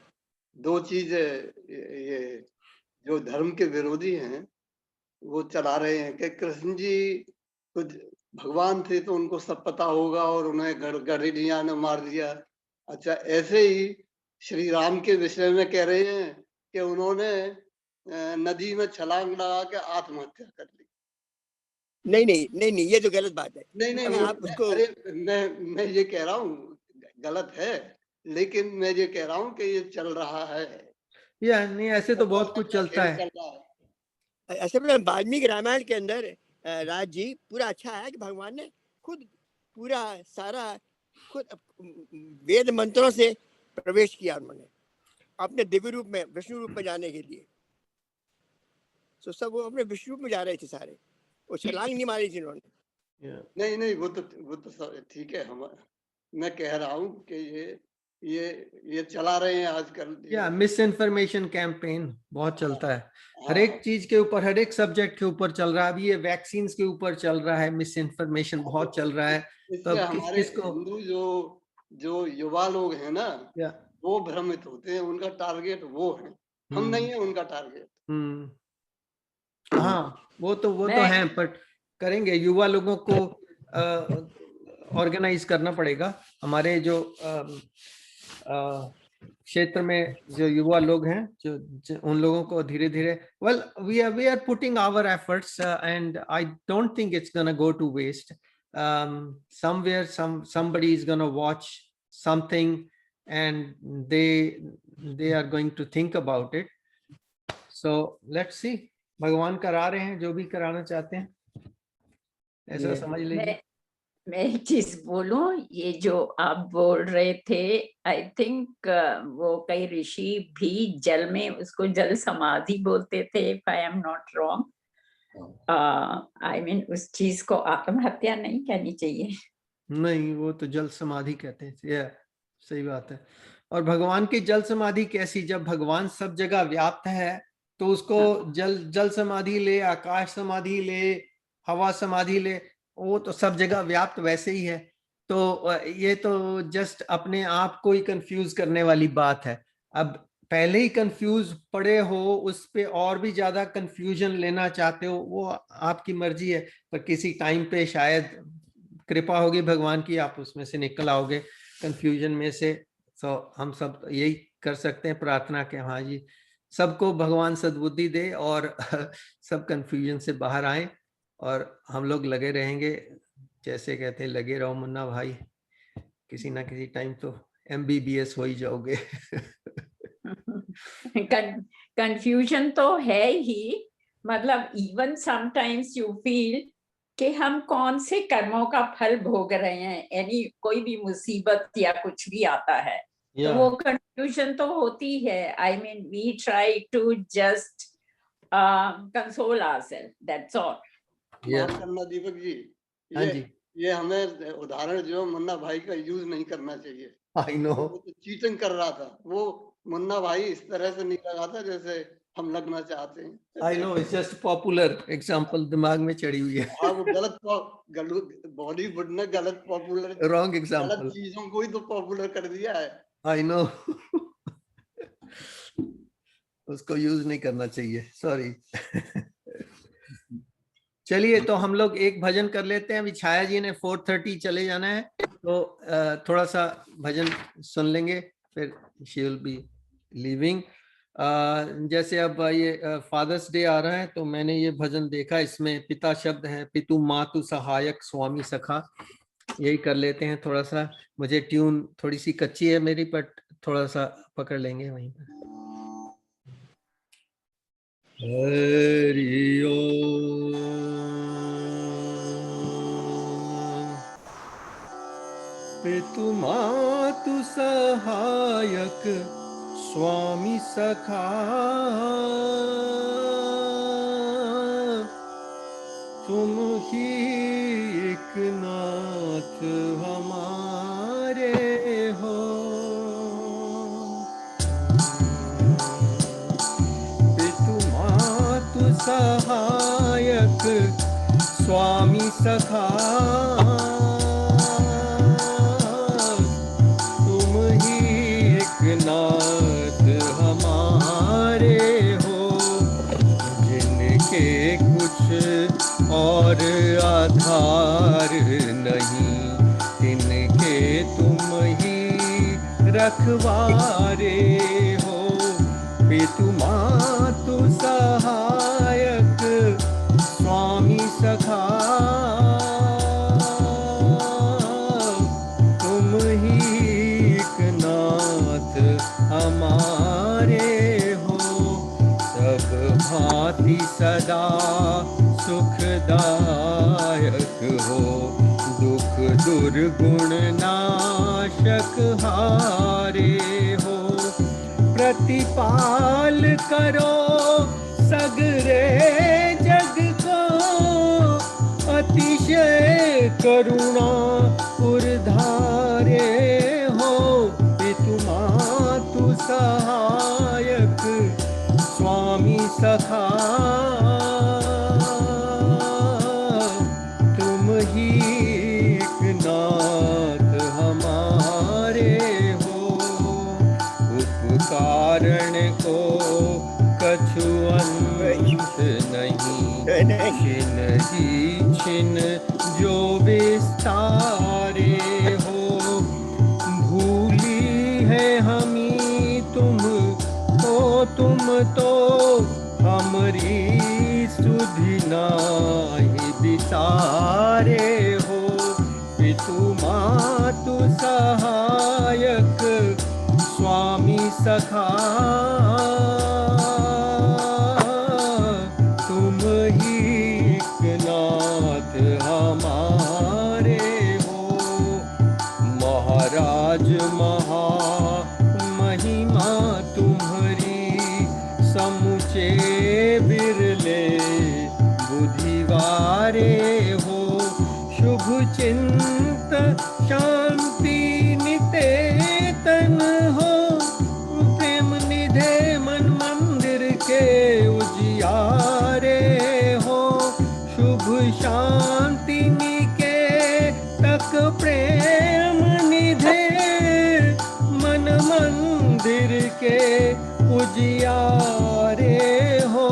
2 चीजें ये जो धर्म के विरोधी हैं वो चला रहे हैं कि कृष्ण जी कुछ भगवान थे तो उनको सब पता होगा और उन्हें गड़ेड़िया ने मार दिया। अच्छा, ऐसे ही श्री राम के विषय में कह रहे हैं कि उन्होंने नदी में छलांग लगा के आत्महत्या कर ली। नहीं, ये तो गलत बात है। नहीं, आप उसको अरे मैं ये कह रहा हूँ गलत है, लेकिन मैं ये कह रहा हूँ कि ये चल रहा है। या नहीं, ऐसे तो बहुत कुछ चलता है। ऐसे में वाल्मीकि रामायण के अंदर राज जी पूरा अच्छा है कि भगवान ने खुद पूरा सारा वेद मंत्रों से प्रवेश किया उन्होंने अपने दिव्य रूप में, विष्णु रूप में जाने के लिए। तो सब वो अपने विष्णु रूप में जा रहे थे सारे, वो छलांग नहीं मारी थी उन्होंने। नहीं, वो तो ठीक है। मैं कह रहा हूँ कि ये चला रहे हैं आजकल। या मिस इन्फॉर्मेशन कैंपेन बहुत चलता है, हर एक चीज के ऊपर, हर एक सब्जेक्ट के ऊपर चल रहा है। अभी ये वैक्सीन के ऊपर चल रहा है, मिस इन्फॉर्मेशन बहुत चल रहा है। तो हमारे हिंदू जो युवा लोग हैं ना, वो भ्रमित होते हैं, उनका टारगेट वो है, हम नहीं है उनका टारगेट। हाँ, वो तो है, पर करेंगे, युवा लोगों को ऑर्गेनाइज करना पड़ेगा। हमारे जो क्षेत्र में जो युवा लोग हैं, जो उन लोगों को धीरे धीरे, well we are putting our efforts and I don't think it's gonna go to waste. somewhere somebody is going to watch something and they are going to think about it, so let's see। भगवान करा रहे हैं जो भी कराना चाहते हैं, ऐसा समझ लीजिए। मैं एक चीज बोलूं, ये जो आप बोल रहे थे, आई थिंक वो कई ऋषि भी जल में उसको जल समाधि बोलते थे, if I am not wrong. I mean उस चीज को आत्महत्या नहीं कहनी चाहिए। नहीं, वो तो जल समाधि कहते हैं। ये सही बात है। और भगवान की जल समाधि कैसी, जब भगवान सब जगह व्याप्त है तो उसको जल समाधि ले, आकाश समाधि ले, हवा समाधि ले, वो तो सब जगह व्याप्त वैसे ही है। तो ये तो जस्ट अपने आप को ही कंफ्यूज करने वाली बात है। अब पहले ही कंफ्यूज पड़े हो, उस पे और भी ज्यादा कंफ्यूजन लेना चाहते हो, वो आपकी मर्जी है। पर किसी टाइम पे शायद कृपा होगी भगवान की, आप उसमें से निकल आओगे कंफ्यूजन में से। तो हम सब यही कर सकते हैं प्रार्थना के, हाँ जी, सबको भगवान सद्बुद्धि दे और सब कंफ्यूजन से बाहर आए। और हम लोग लगे रहेंगे, जैसे कहते हैं लगे रहो मुन्ना भाई, किसी ना किसी टाइम तो MBBS हो ही जाओगे। कंफ्यूजन तो है ही, मतलब इवन समटाइम्स यू फील कि हम कौन से कर्मों का फल भोग रहे हैं, यानी कोई भी मुसीबत या कुछ भी आता है तो वो कंफ्यूजन तो होती है। I mean we try to just console ourself, that's all. माफ करना दीपक जी, ये हमें उदाहरण जो मुन्ना भाई का यूज नहीं करना चाहिए। आई नो, वो तो चीटिंग कर रहा था, वो मुन्ना भाई इस तरह से नहीं लगा था जैसे हम लगना चाहते हैं। I know, it's just popular example दिमाग में चढ़ी हुई है। हाँ, वो गलत बॉलीवुड ने गलत पॉपुलर रॉन्ग एग्जांपल, गलत चीजों को ही तो पॉपुलर कर दिया है। आई नो, उसको यूज नहीं करना चाहिए, सॉरी। चलिए, तो हम लोग एक भजन कर लेते हैं। अभी छाया जी ने 4:30 चले जाना है, तो थोड़ा सा भजन सुन लेंगे, फिर शी विल बी लीविंग। जैसे अब ये फादर्स डे आ रहा है, तो मैंने ये भजन देखा, इसमें पिता शब्द है, पितु मातु सहायक स्वामी सखा। यही कर लेते हैं थोड़ा सा। मुझे ट्यून थोड़ी सी कच्ची है मेरी, बट थोड़ा सा पकड़ लेंगे वहीं पर। हरि ओम। पितु मातु सहायक स्वामी सखा, तुम ही एक नाथ हमारे हो। पितु मातु सहायक स्वामी सखा, तुम ही एक नाथ हमारे हो। जिनके कुछ और आधार नहीं, इनके तुम ही रखवारे हो। पितु मातु सहायक स्वामी सखा, तुम ही एक नाथ हमारे हो। सब भांति सदा सुखदायक हो, दुख दुर्गुण नाशक हारे हो। प्रतिपाल करो सगरे जग को, अतिशय करुणा उर्धारे हो। पितु मातु सहायक स्वामी सखा, तुम ही एक नाथ हमारे हो। उपकारण को कछु अंत नहीं, छिन ही छिन जो विस्तारे हो। भूली है हमी तुम हो, तुम तो हमरी सुधि नाहि बिसारे हो। पितु मातु सहायक स्वामी सखा, तुम ही एक नाथ हमारे हो। महाराज महा महिमा तुम्हारी, समुचे बिरले बुधिवारे हो। शुभ चिंत शांति निकेतन हो, प्रेम निधे मन मंदिर के उजियारे हो। शुभ शांति निकेतक प्रेम निधे मन मंदिर के उजियारे हो।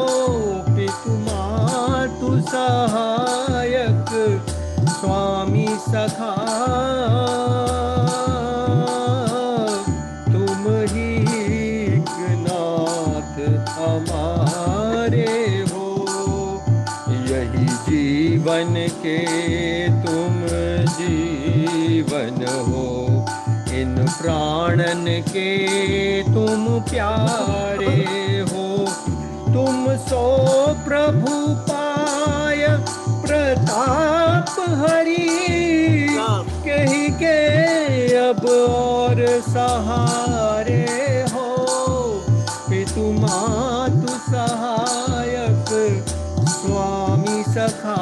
पितु मातु सहायक स्वामी सखा, तुम ही एक नाथ हमारे हो। यही जीवन के तुम जीवन हो, इन प्राणन के तुम प्यारे हो, तुम सो प्रभु पाय प्रताप हरि, कहीं के अब और सहारे हो, पितु मातु सहायक स्वामी सखा,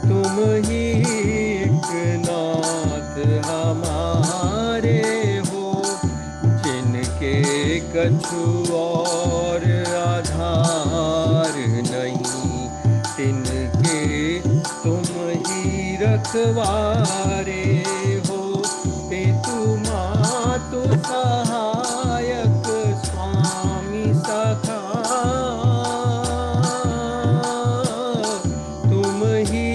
तुम ही एक नाथ हमारे हो, जिनके कछु और आधार नहीं, तिनके तुम ही रखवारे हो, पितु मातु सहायक स्वामी सखा, तुम ही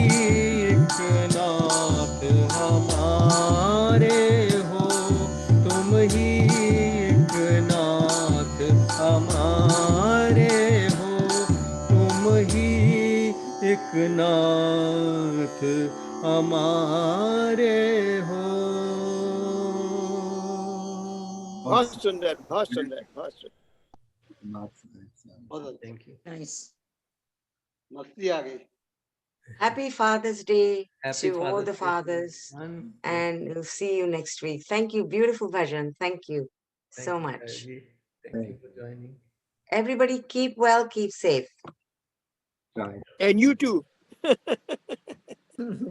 एक नाथ हमारे हो, तुम ही एक नाथ हमारे हो, तुम ही एक नाथ हमारे हो। बहुत सुंदर, बहुत सुंदर, बहुत सुंदर। Thank you. नाइस, मस्ती आ गई। Happy Father's Day Happy to all the Father's Day, fathers, everyone. and we'll see you next week. Thank you. Beautiful bhajan. Thank you Thank so you, much. Ravi. Thank you for joining. Everybody keep well, keep safe. Right. And you too.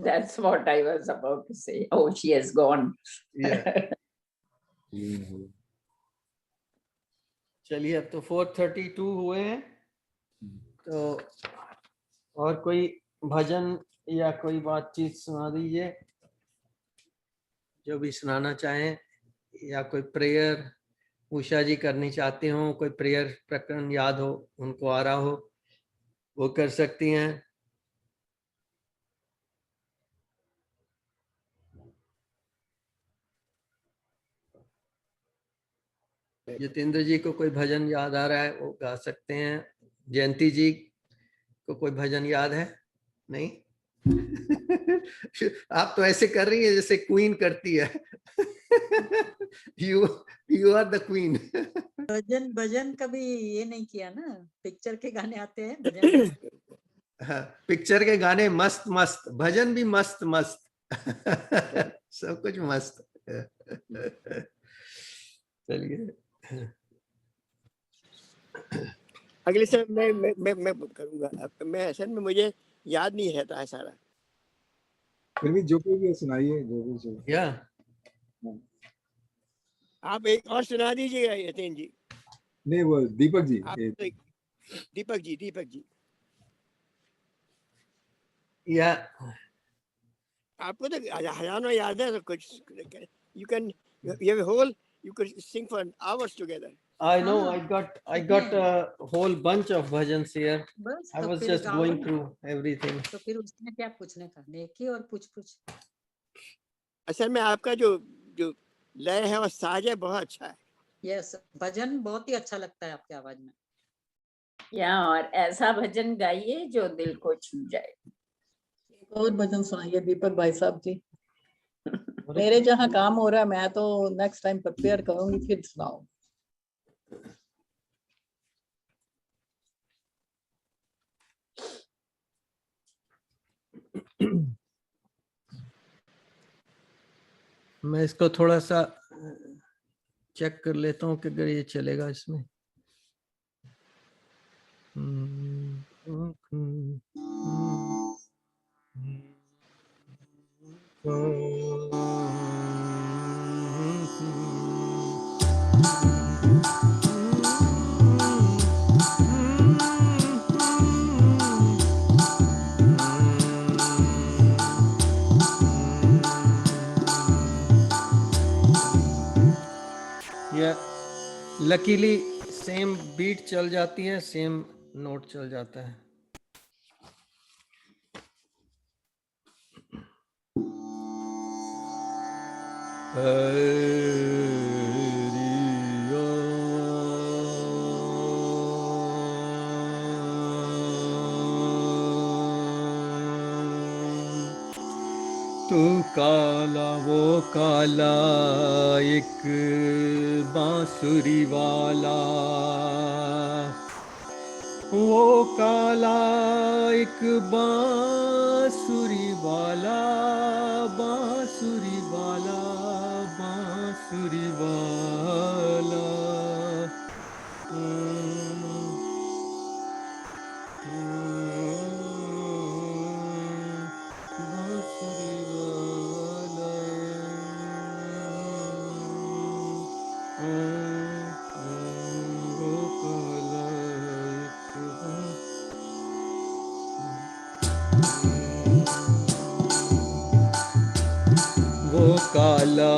That's what I was about to say. Oh, she has gone. Yeah. चलिए अब तो 4:32 हुए हैं, तो और कोई भजन या कोई बातचीत सुना दीजिए, जो भी सुनाना चाहें, या कोई प्रेयर उषा जी करनी चाहती हो, कोई प्रेयर प्रकरण याद हो, उनको आ रहा हो, वो कर सकती हैं। जितेंद्र जी को कोई भजन याद आ रहा है वो गा सकते हैं। जयंती जी को कोई भजन याद है? नहीं? आप तो ऐसे कर रही है जैसे क्वीन करती है। You are the queen. भजन भजन कभी ये नहीं किया ना, पिक्चर के गाने आते हैं भजन। पिक्चर के गाने मस्त मस्त, भजन भी मस्त मस्त। सब कुछ मस्त। चलिए अगले समय मैं करूंगा। मैं असल में मुझे याद नहीं रहता है सारा। फिर भी जो कोई भी सुनाइए, जो भी जो। या आप एक और सुना दीजिएगा यतीन जी। नहीं, वो दीपक जी। दीपक जी। या आपको तो हजारों याद है, तो कुछ you have a whole, you could sing for hours together. I know, I got a whole bunch of bhajans here. बस I तो was फिर just गाओ going ना। through everything. तो फिर उसमें क्या पूछने का, नेकी और पूछ। असल में आपका जो लय है और साज है बहुत अच्छा है। यस, भजन बहुत ही अच्छा लगता है आपकी आवाज में। या और ऐसा भजन गाइए जो दिल को छू जाए। एक और भजन सुनाइए दीपक भाई साहब जी। मेरे जहाँ काम हो रहा है, मैं तो नेक्स्ट टाइम प्रिपेयर करूंगी, फिर सुनाओ। मैं इसको थोड़ा सा चेक कर लेता हूँ कि अगर ये चलेगा इसमें। लकीली सेम बीट चल जाती है, सेम नोट चल जाता है। तू काला वो काला एक बांसुरी वाला, वो काला एक बांसुरी वाला, बांसुरी वाला, बांसुरी वाला। वो काला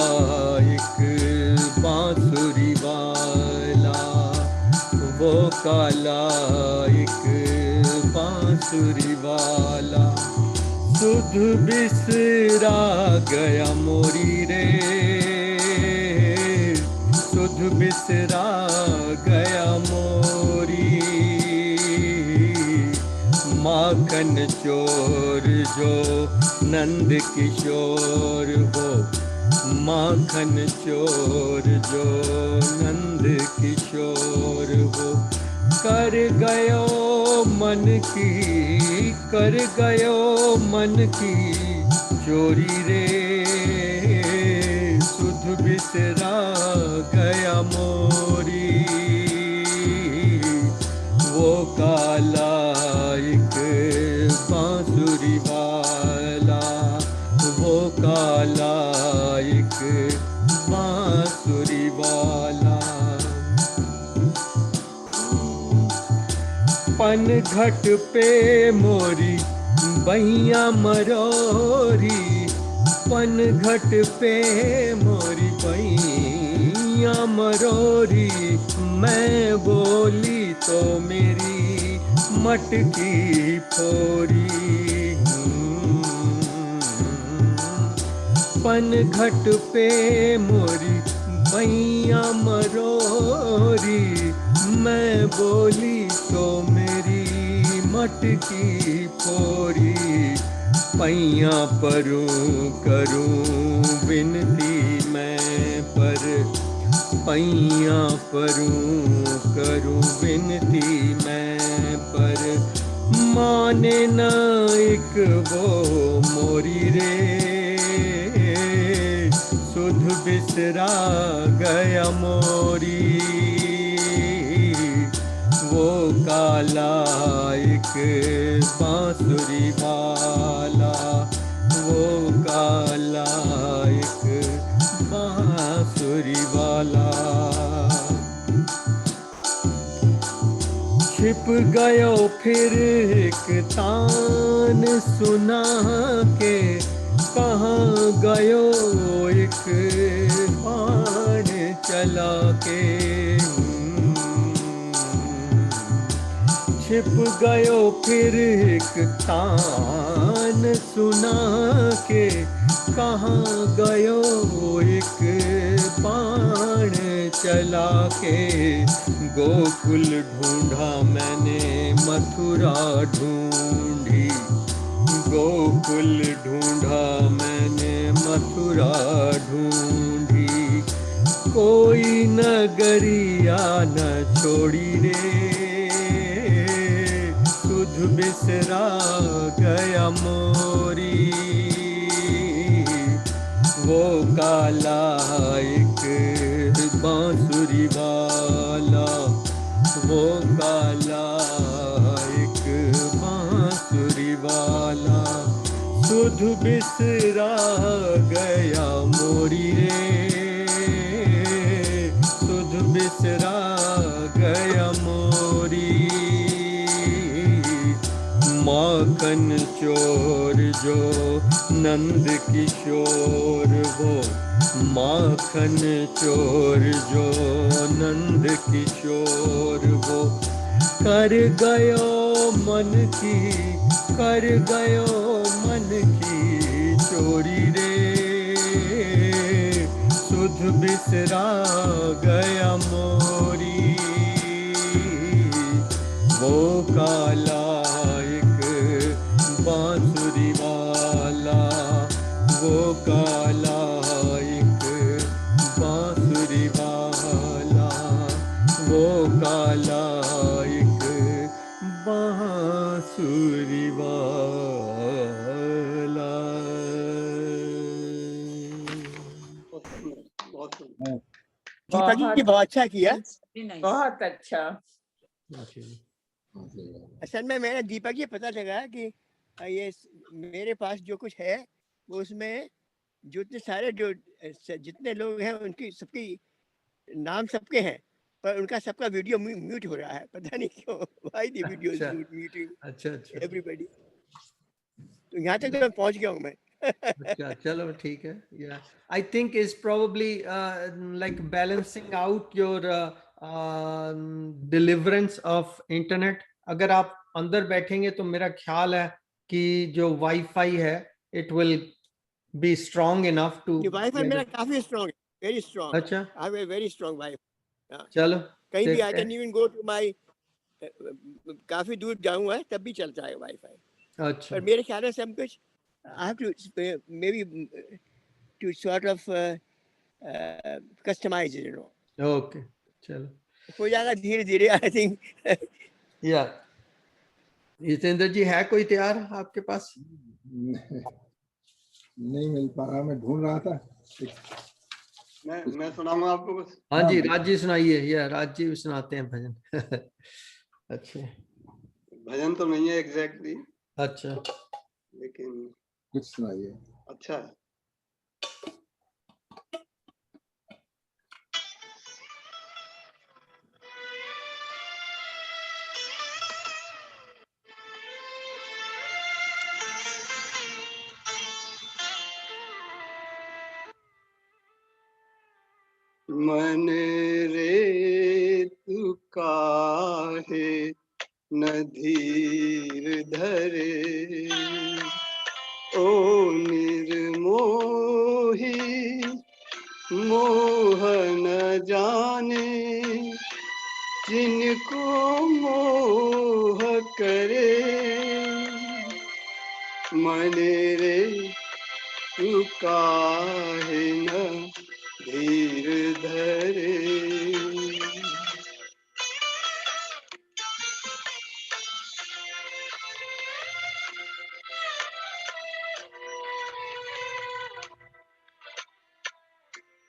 एक बांसुरी वाला, वो काला एक बांसुरी वाला, सुध बिसरा गया मोरी रे, सुध बिसरा गया मोरी, माखन चोर जो नंद किशोर हो, माखन चोर जो नंद किशोर हो, कर गयो मन की, कर गयो मन की चोरी रे, सुध बिसरा गया मोरी, वो काला एक बांसुरी वाला, वो काला एक बांसुरी वाला। पन घट पे मोरी बैया मरोरी, पन घट पे मोरी बैया मरोरी, मैं बोली तो मेरी मटकी फोरी, पन घट पे मोरी बैया मरोरी, मैं बोली तो मेरी मटकी फोरी, पैया परूं करूं विनती मैं पर, पैया परूं करूं विनती मैं पर, माने न एक वो मोरी रे, सुध बिसरा गया मोरी, वो काला एक बांसुरी वाला, वो काला एक बांसुरी वाला। छिप गयो फिर एक तान सुना के, कहाँ गयो एक बाण चला के, छिप गयो फिर एक तान सुना के, कहाँ गयो एक बाण चला के, गोकुल ढूंढा मैंने मथुरा ढूंढी, गोकुल ढूंढा मैंने मथुरा ढूंढी, कोई नगरिया न छोड़ी रे, सुध बिसरा गया मोरी, वो काला एक बांसुरी वाला, वो काला एक बांसुरी वाला, सुध बिसरा गया मोरी रे, सुध बिसरा गया मोरी, माखन चोर जो नंद किशोर हो, माखन चोर जो नंद किशोर हो, कर गयो मन की, कर गयो मन की चोरी रे, सुध बिसरा गया मोरी, वो काला एक बांसुरी वाला, वो बांसुरी वाला। बहुत दीपक जी बहुत अच्छा किया, बहुत अच्छा। असल में मैंने दीपक जी पता लगा कि ये मेरे पास जो कुछ है वो उसमें जो इतने सारे जो जितने लोग हैं उनकी सबकी नाम सबके हैं, पर उनका सबका वीडियो म्यूट हो रहा है, पता नहीं क्यों। Why the video is muting everybody. तो यहाँ तक तो मैं पहुंच गया हूँ मैं। अच्छा, चलो ठीक है। या I think is probably like balancing out your deliverance of internet. अगर आप अंदर बैठेंगे तो मेरा ख्याल है कि जो वाईफाई है it will be strong enough to. Wifi मेरा काफी स्ट्रॉन्ग है, वेरी स्ट्रॉन्ग। अच्छा, I have a very strong wifi. चलो कहीं भी आई देखते कैन हैं। इवन गो टू माय, काफी दूर जाऊंगा तब भी चलता है वाईफाई। अच्छा, पर मेरे ख्याल से हम कुछ I have to maybe to sort of customise it, you know. Okay, चलो हो जाएगा धीरे धीरे, आई थिंक। या जितेंद्र जी है कोई तैयार आपके पास? नहीं मिल पा रहा, मैं ढूंढ रहा था। मैं सुनाऊंगा आपको कुछ। हाँ जी, राज जी सुनाइए, या राज जी सुनाते हैं भजन। अच्छा, भजन तो नहीं है एग्जैक्टली, अच्छा, लेकिन कुछ सुनाइए। अच्छा है। मन रे तू काहे न धीर धरे, ओ निर्मोही मोह न जाने, जिनको मोह करे। मन रे तू काहे न धीर धरे।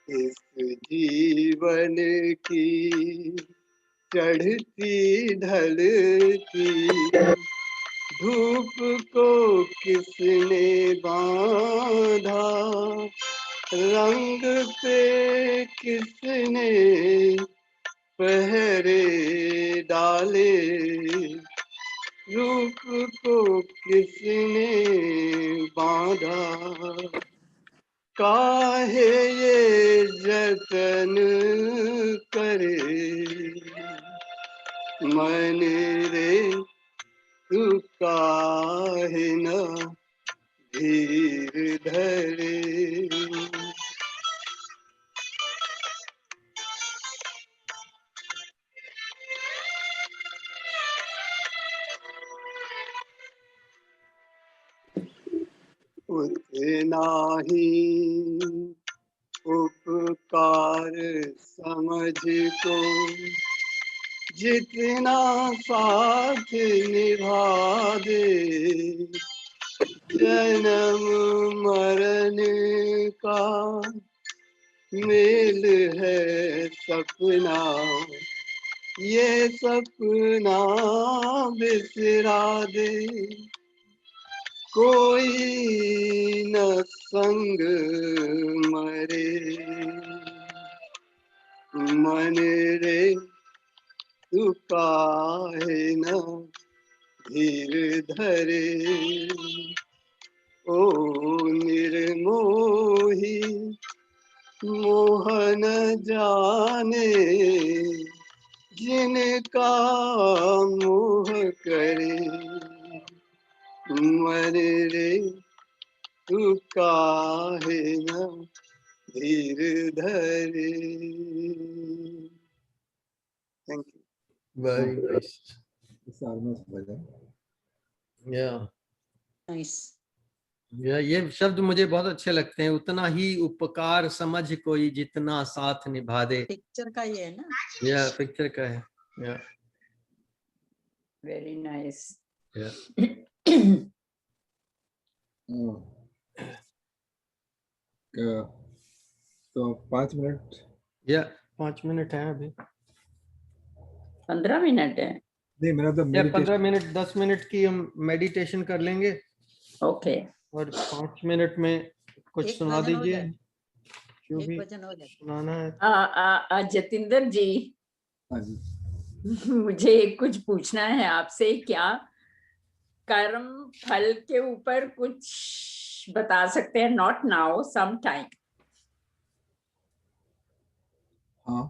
इस जीवन की चढ़ती ढलती धूप को किसने बांधा, रंग पे किसने पहरे डाले, रूप को किसने बांधा। काहे ये जतन करे, मन रे तू काहे न धीर धरे। उतना ही उपकार समझ को जितना साथ निभा दे, जन्म मरण का मेल है सपना, ये सपना बिसरा दे, कोई न संग मरे। मन रे तू काहे न धीर धरे, ओ निर्मोही मोहन जाने, जिनका मोह करे। मन रे तू काहे न धीर धरे। Thank you. Very nice. या नाइस। ये शब्द मुझे बहुत अच्छे लगते हैं। उतना ही उपकार समझ कोई जितना साथ निभा दे। पिक्चर का ये है ना? या पिक्चर का है। या वेरी नाइस। तो 5 मिनट या 5 मिनट है अभी, 15 मिनट है। नहीं मेरा तो 15 मिनट 10 मिनट की हम मेडिटेशन कर लेंगे ओके। और 5 मिनट में कुछ एक सुना भजन हो दीजिए जाए, जो एक भी भजन हो जाए। सुनाना है। जतिंदर जी, हाँ जी मुझे कुछ पूछना है आपसे। क्या कर्म फल के ऊपर कुछ बता सकते हैं? Not now, some time. हाँ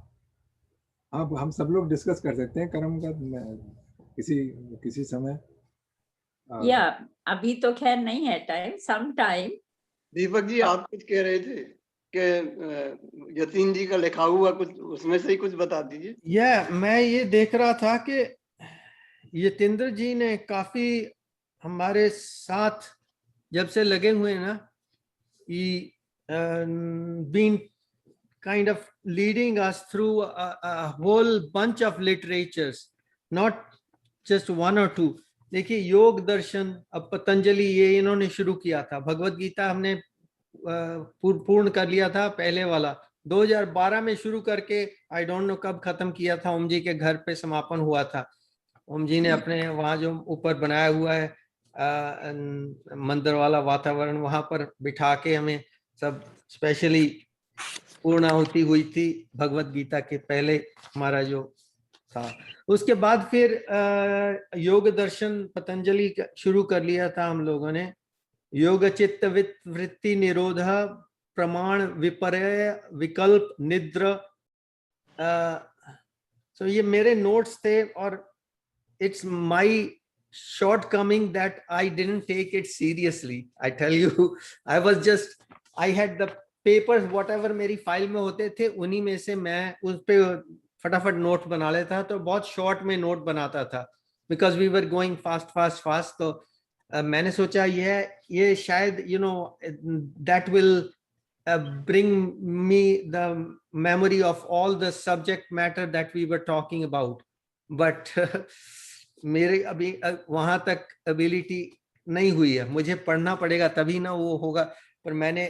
हाँ हम सब लोग डिस्कस कर सकते हैं कर्म का किसी किसी समय। या अभी तो खैर नहीं है time, some time. Deepak ji आप कुछ कह रहे थे कि यतीन जी का लिखा हुआ कुछ उसमें से ही कुछ बता दीजिए। मैं ये देख रहा था कि यतेंद्र जी ने काफी हमारे साथ जब से लगे हुए हैं ना, been kind of leading us through a whole bunch of literatures, not just one or two. देखिए योग दर्शन, अब पतंजलि ये इन्होंने शुरू किया था। भगवत गीता हमने पूर्ण कर लिया था पहले वाला 2012 में शुरू करके, आई डोंट नो कब खत्म किया था। ओम जी के घर पे समापन हुआ था। ओम जी ने अपने वहाँ जो ऊपर बनाया हुआ है मंदिर वाला वातावरण, वहां पर बिठा के हमें सब स्पेशली पूर्णाहुति हुई थी भगवत गीता के पहले हमारा जो था। उसके बाद फिर योग दर्शन पतंजलि शुरू कर लिया था हम लोगों ने। योग चित्त वृत्ति निरोध, प्रमाण विपर्य, विकल्प, निद्र। सो ये मेरे नोट्स थे और it's my shortcoming that I didn't take it seriously. I tell you, I had the papers, whatever मेरी फाइल में होते थे उन्हीं में से मैं उस पे फटाफट नोट बना लेता, तो बहुत शॉर्ट में नोट बनाता था because we were going fast. तो मैंने सोचा ये शायद that will bring me the memory of all the subject matter that we were talking about, but मेरे अभी वहां तक एबिलिटी नहीं हुई है। मुझे पढ़ना पड़ेगा तभी ना वो होगा, पर मैंने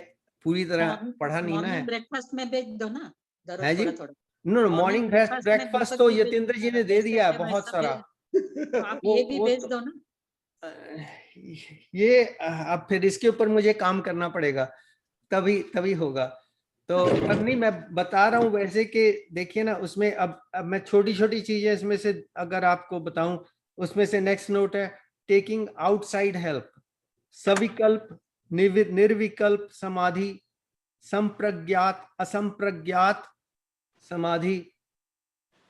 पूरी तरह पढ़ा नहीं ना है। ब्रेकफास्ट में भेज दो ना है जी। थोड़ा। नो मॉर्निंग ब्रेकफास्ट तो यतेंद्र जी ने दे दिया है बहुत सारा। आप ये भी भेज दो ना। ये अब फिर इसके ऊपर मुझे काम करना पड़ेगा, तभी होगा। तो अब नहीं, मैं बता रहा हूँ वैसे कि देखिए ना, उसमें अब मैं छोटी छोटी चीजें इसमें से अगर आपको बताऊं, उसमें से नेक्स्ट नोट है टेकिंग आउटसाइड हेल्प, सविकल्प, निर्विकल्प समाधि, संप्रज्ञात असंप्रज्ञात समाधि,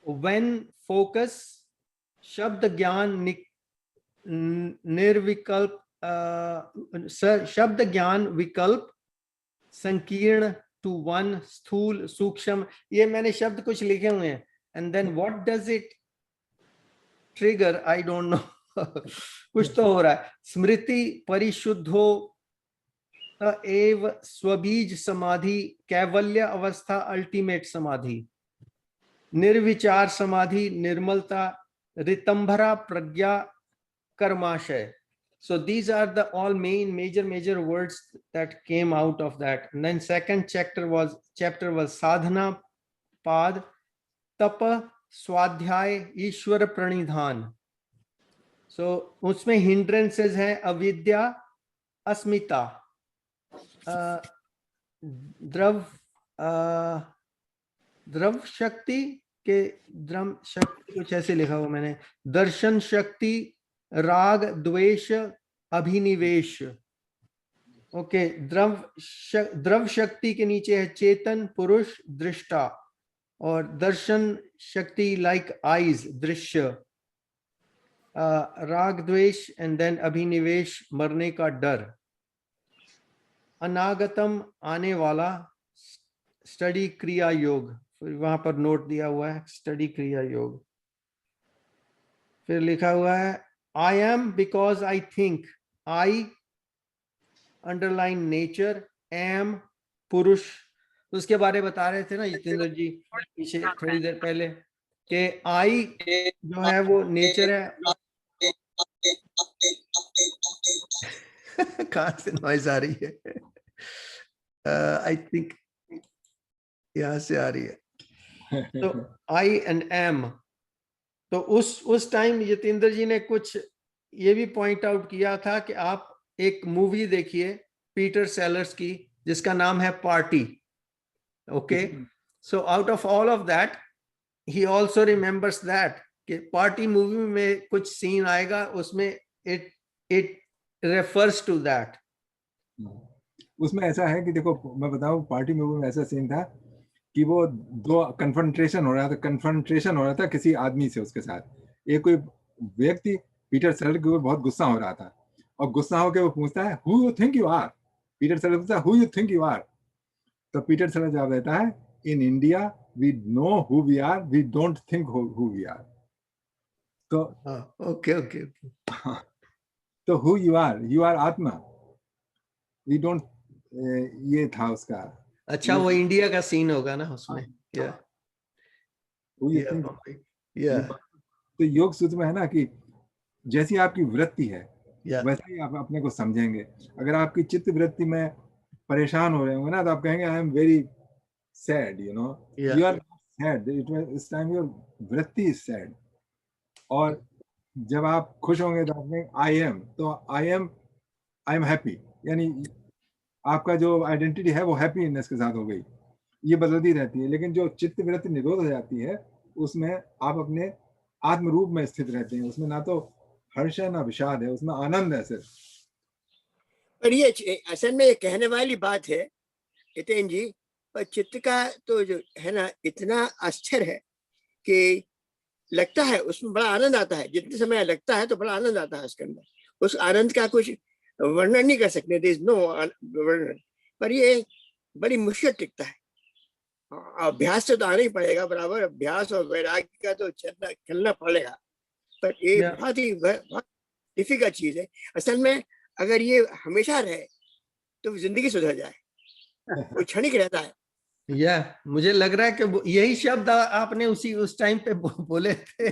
व्हेन फोकस, शब्द ज्ञान निर्विकल्प, शब्द ज्ञान विकल्प, संकीर्ण टू वन, स्थूल सूक्ष्म। ये मैंने शब्द कुछ लिखे हुए हैं। And then what does it trigger, I don't know. कुछ तो हो रहा है। स्मृति परिशुद्धो एव स्वबीज समाधि, कैवल्य अवस्था अल्टीमेट समाधि, निर्विचार समाधि, निर्मलता, ऋतंभरा प्रज्ञा, कर्माशय. So these are the all major words that came out of that. And then second chapter was sadhana pad, tapa, swadhyay, ishwar pranidhan. So उसमें hindrances हैं अविद्या, अस्मिता, द्रव शक्ति के द्रम शक्ति कुछ ऐसे लिखा हुआ मैंने, दर्शन शक्ति, राग द्वेष, अभिनिवेश। ओके, द्रव शक्ति के नीचे है चेतन पुरुष दृष्टा, और दर्शन शक्ति लाइक आईज दृश्य, राग द्वेष, एंड देन अभिनिवेश मरने का डर, अनागतम आने वाला, स्टडी क्रिया योग, वहां पर नोट दिया हुआ है स्टडी क्रिया योग। फिर लिखा हुआ है I am because I think, I underline nature, am पुरुष। तो उसके बारे में बता रहे थे ना जितेंद्र जी पीछे थोड़ी देर पहले कि I जो है वो नेचर है, कहाँ से नॉइज आ रही है? आई थिंक यहाँ से आ रही है। तो आई एंड एम, तो उस टाइम यतीन्द्र जी ने कुछ ये भी पॉइंट आउट किया था कि आप एक मूवी देखिए पीटर सेलर्स की जिसका नाम है party. Okay, so out of all of that he also remembers that कि पार्टी मूवी में कुछ सीन आएगा उसमें इट रेफर्स टू दैट। उसमें ऐसा है कि देखो मैं बताऊं, पार्टी मूवी में ऐसा सीन था कि वो दो कन्फ्रंटेशन हो रहा था किसी आदमी से, उसके साथ एक कोई व्यक्ति पीटर सेलर के ऊपर बहुत गुस्सा हो रहा था, और गुस्सा होकर वो पूछता है who you think you are. Peter Seller पूछता है who you think you are, तो पीटर सेलर जवाब देता है in India we know who we are, we don't think who we are. तो ओके ओके, तो हु यू आर आत्मा, we don't, ये था उसका। अच्छा, वो इंडिया का सीन होगा ना उसमें। या तो योग सूत्र में है ना कि जैसी आपकी वृत्ति है वैसे ही आप अपने को समझेंगे। अगर आपकी चित्त वृत्ति में परेशान हो रहे होंगे ना, तो आप कहेंगे I am very sad, you know, you are sad, इस टाइम योर वृत्ति इज सैड। और जब आप खुश होंगे तो आप कहेंगे आई एम, तो आई एम हैप्पी, यानी आपका जो आइडेंटिटी है वो हैप्पीनेस के साथ हो गई। ये बदलती रहती है, लेकिन जो चित्त वृत्ति निरोध हो जाती है उसमें आप अपने आत्म रूप में स्थित रहते हैं, उसमें ना तो हर्ष है ना विषाद है, उसमें आनंद है सिर्फ। पर ये असल में ये कहने वाली बात है हितेन जी, पर चित्त का तो जो है ना इतना अस्थिर है कि लगता है उसमें बड़ा आनंद आता है, जितने समय लगता है तो बड़ा आनंद आता है उसके अंदर, उस आनंद का कुछ वर्णन नहीं कर सकते, देयर इज नो वर्णन। पर ये बड़ी मुश्किल टिकता है, अभ्यास से तो आना ही पड़ेगा, बराबर अभ्यास और वैराग्य का तो चलना पड़ेगा, पर ये बहुत ही डिफिकल्ट चीज है। असल में अगर ये हमेशा रहे तो जिंदगी सुधर जाए, वो क्षणिक रहता है। मुझे लग रहा है कि यही शब्द आपने उस टाइम पे बोले थे।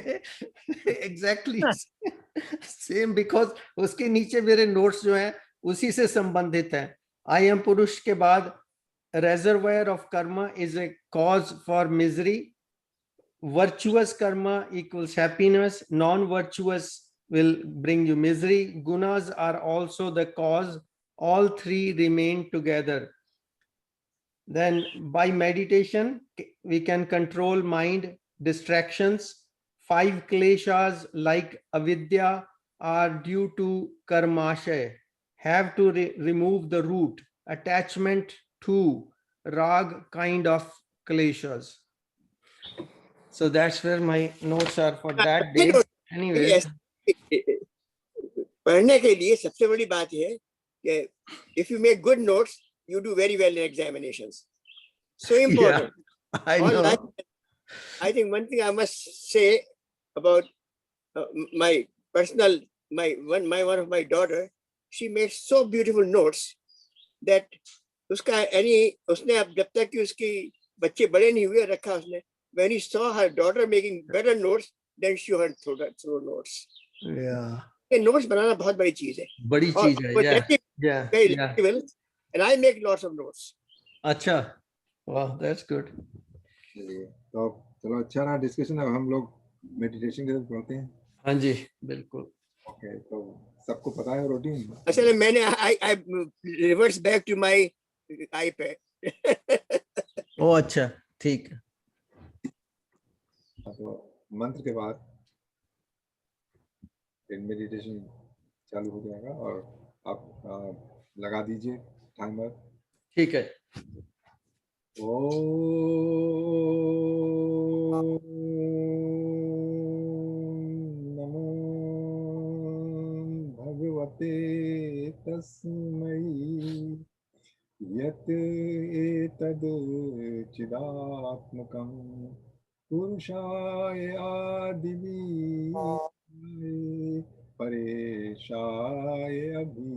एग्जैक्टली सेम, बिकॉज उसके नीचे मेरे नोट्स जो हैं उसी से संबंधित हैं। आई एम पुरुष के बाद reservoir of karma is a cause for misery, virtuous karma equals happiness, non-virtuous will bring you misery, gunas are also the cause, all three remain together. Then by meditation we can control mind distractions. 5 kleshas like avidya are due to karmashay, have to remove the root attachment to rag kind of kleshas. So that's where my notes are for that day. Anyways, पढ़ने के लिए सबसे बड़ी बात है कि if you make good notes you do very well in examinations. So important. Yeah, I know. I think one thing I must say about my personal, one of my daughter, she makes so beautiful notes that उसने अब जब तक कि उसकी बच्चे बड़े नहीं हुए रखा उसने, when he saw her daughter making better notes then she had through notes. Yeah. ये notes बनाना बहुत बड़ी चीज है. बड़ी चीज है. Yeah. And I make lots of notes. अच्छा. Wow, that's good. तो चलो अच्छा रहा डिस्कशन। अब हम लोग मेडिटेशन के तरफ बढ़ते हैं। हाँ जी, बिल्कुल। ओके, तो सबको पता है रूटीन? असल में मैंने I reverse back to my iPad. ओ अच्छा, ठीक है। तो मंत्र के बाद मेडिटेशन चालू हो जाएगा और आप लगा दीजिए टाइमर। ठीक है। ओम नमो भगवते तस्मै यत् एतद् चिदात्मकं पुरुषाय आदिवीर्याय परेशाय अभि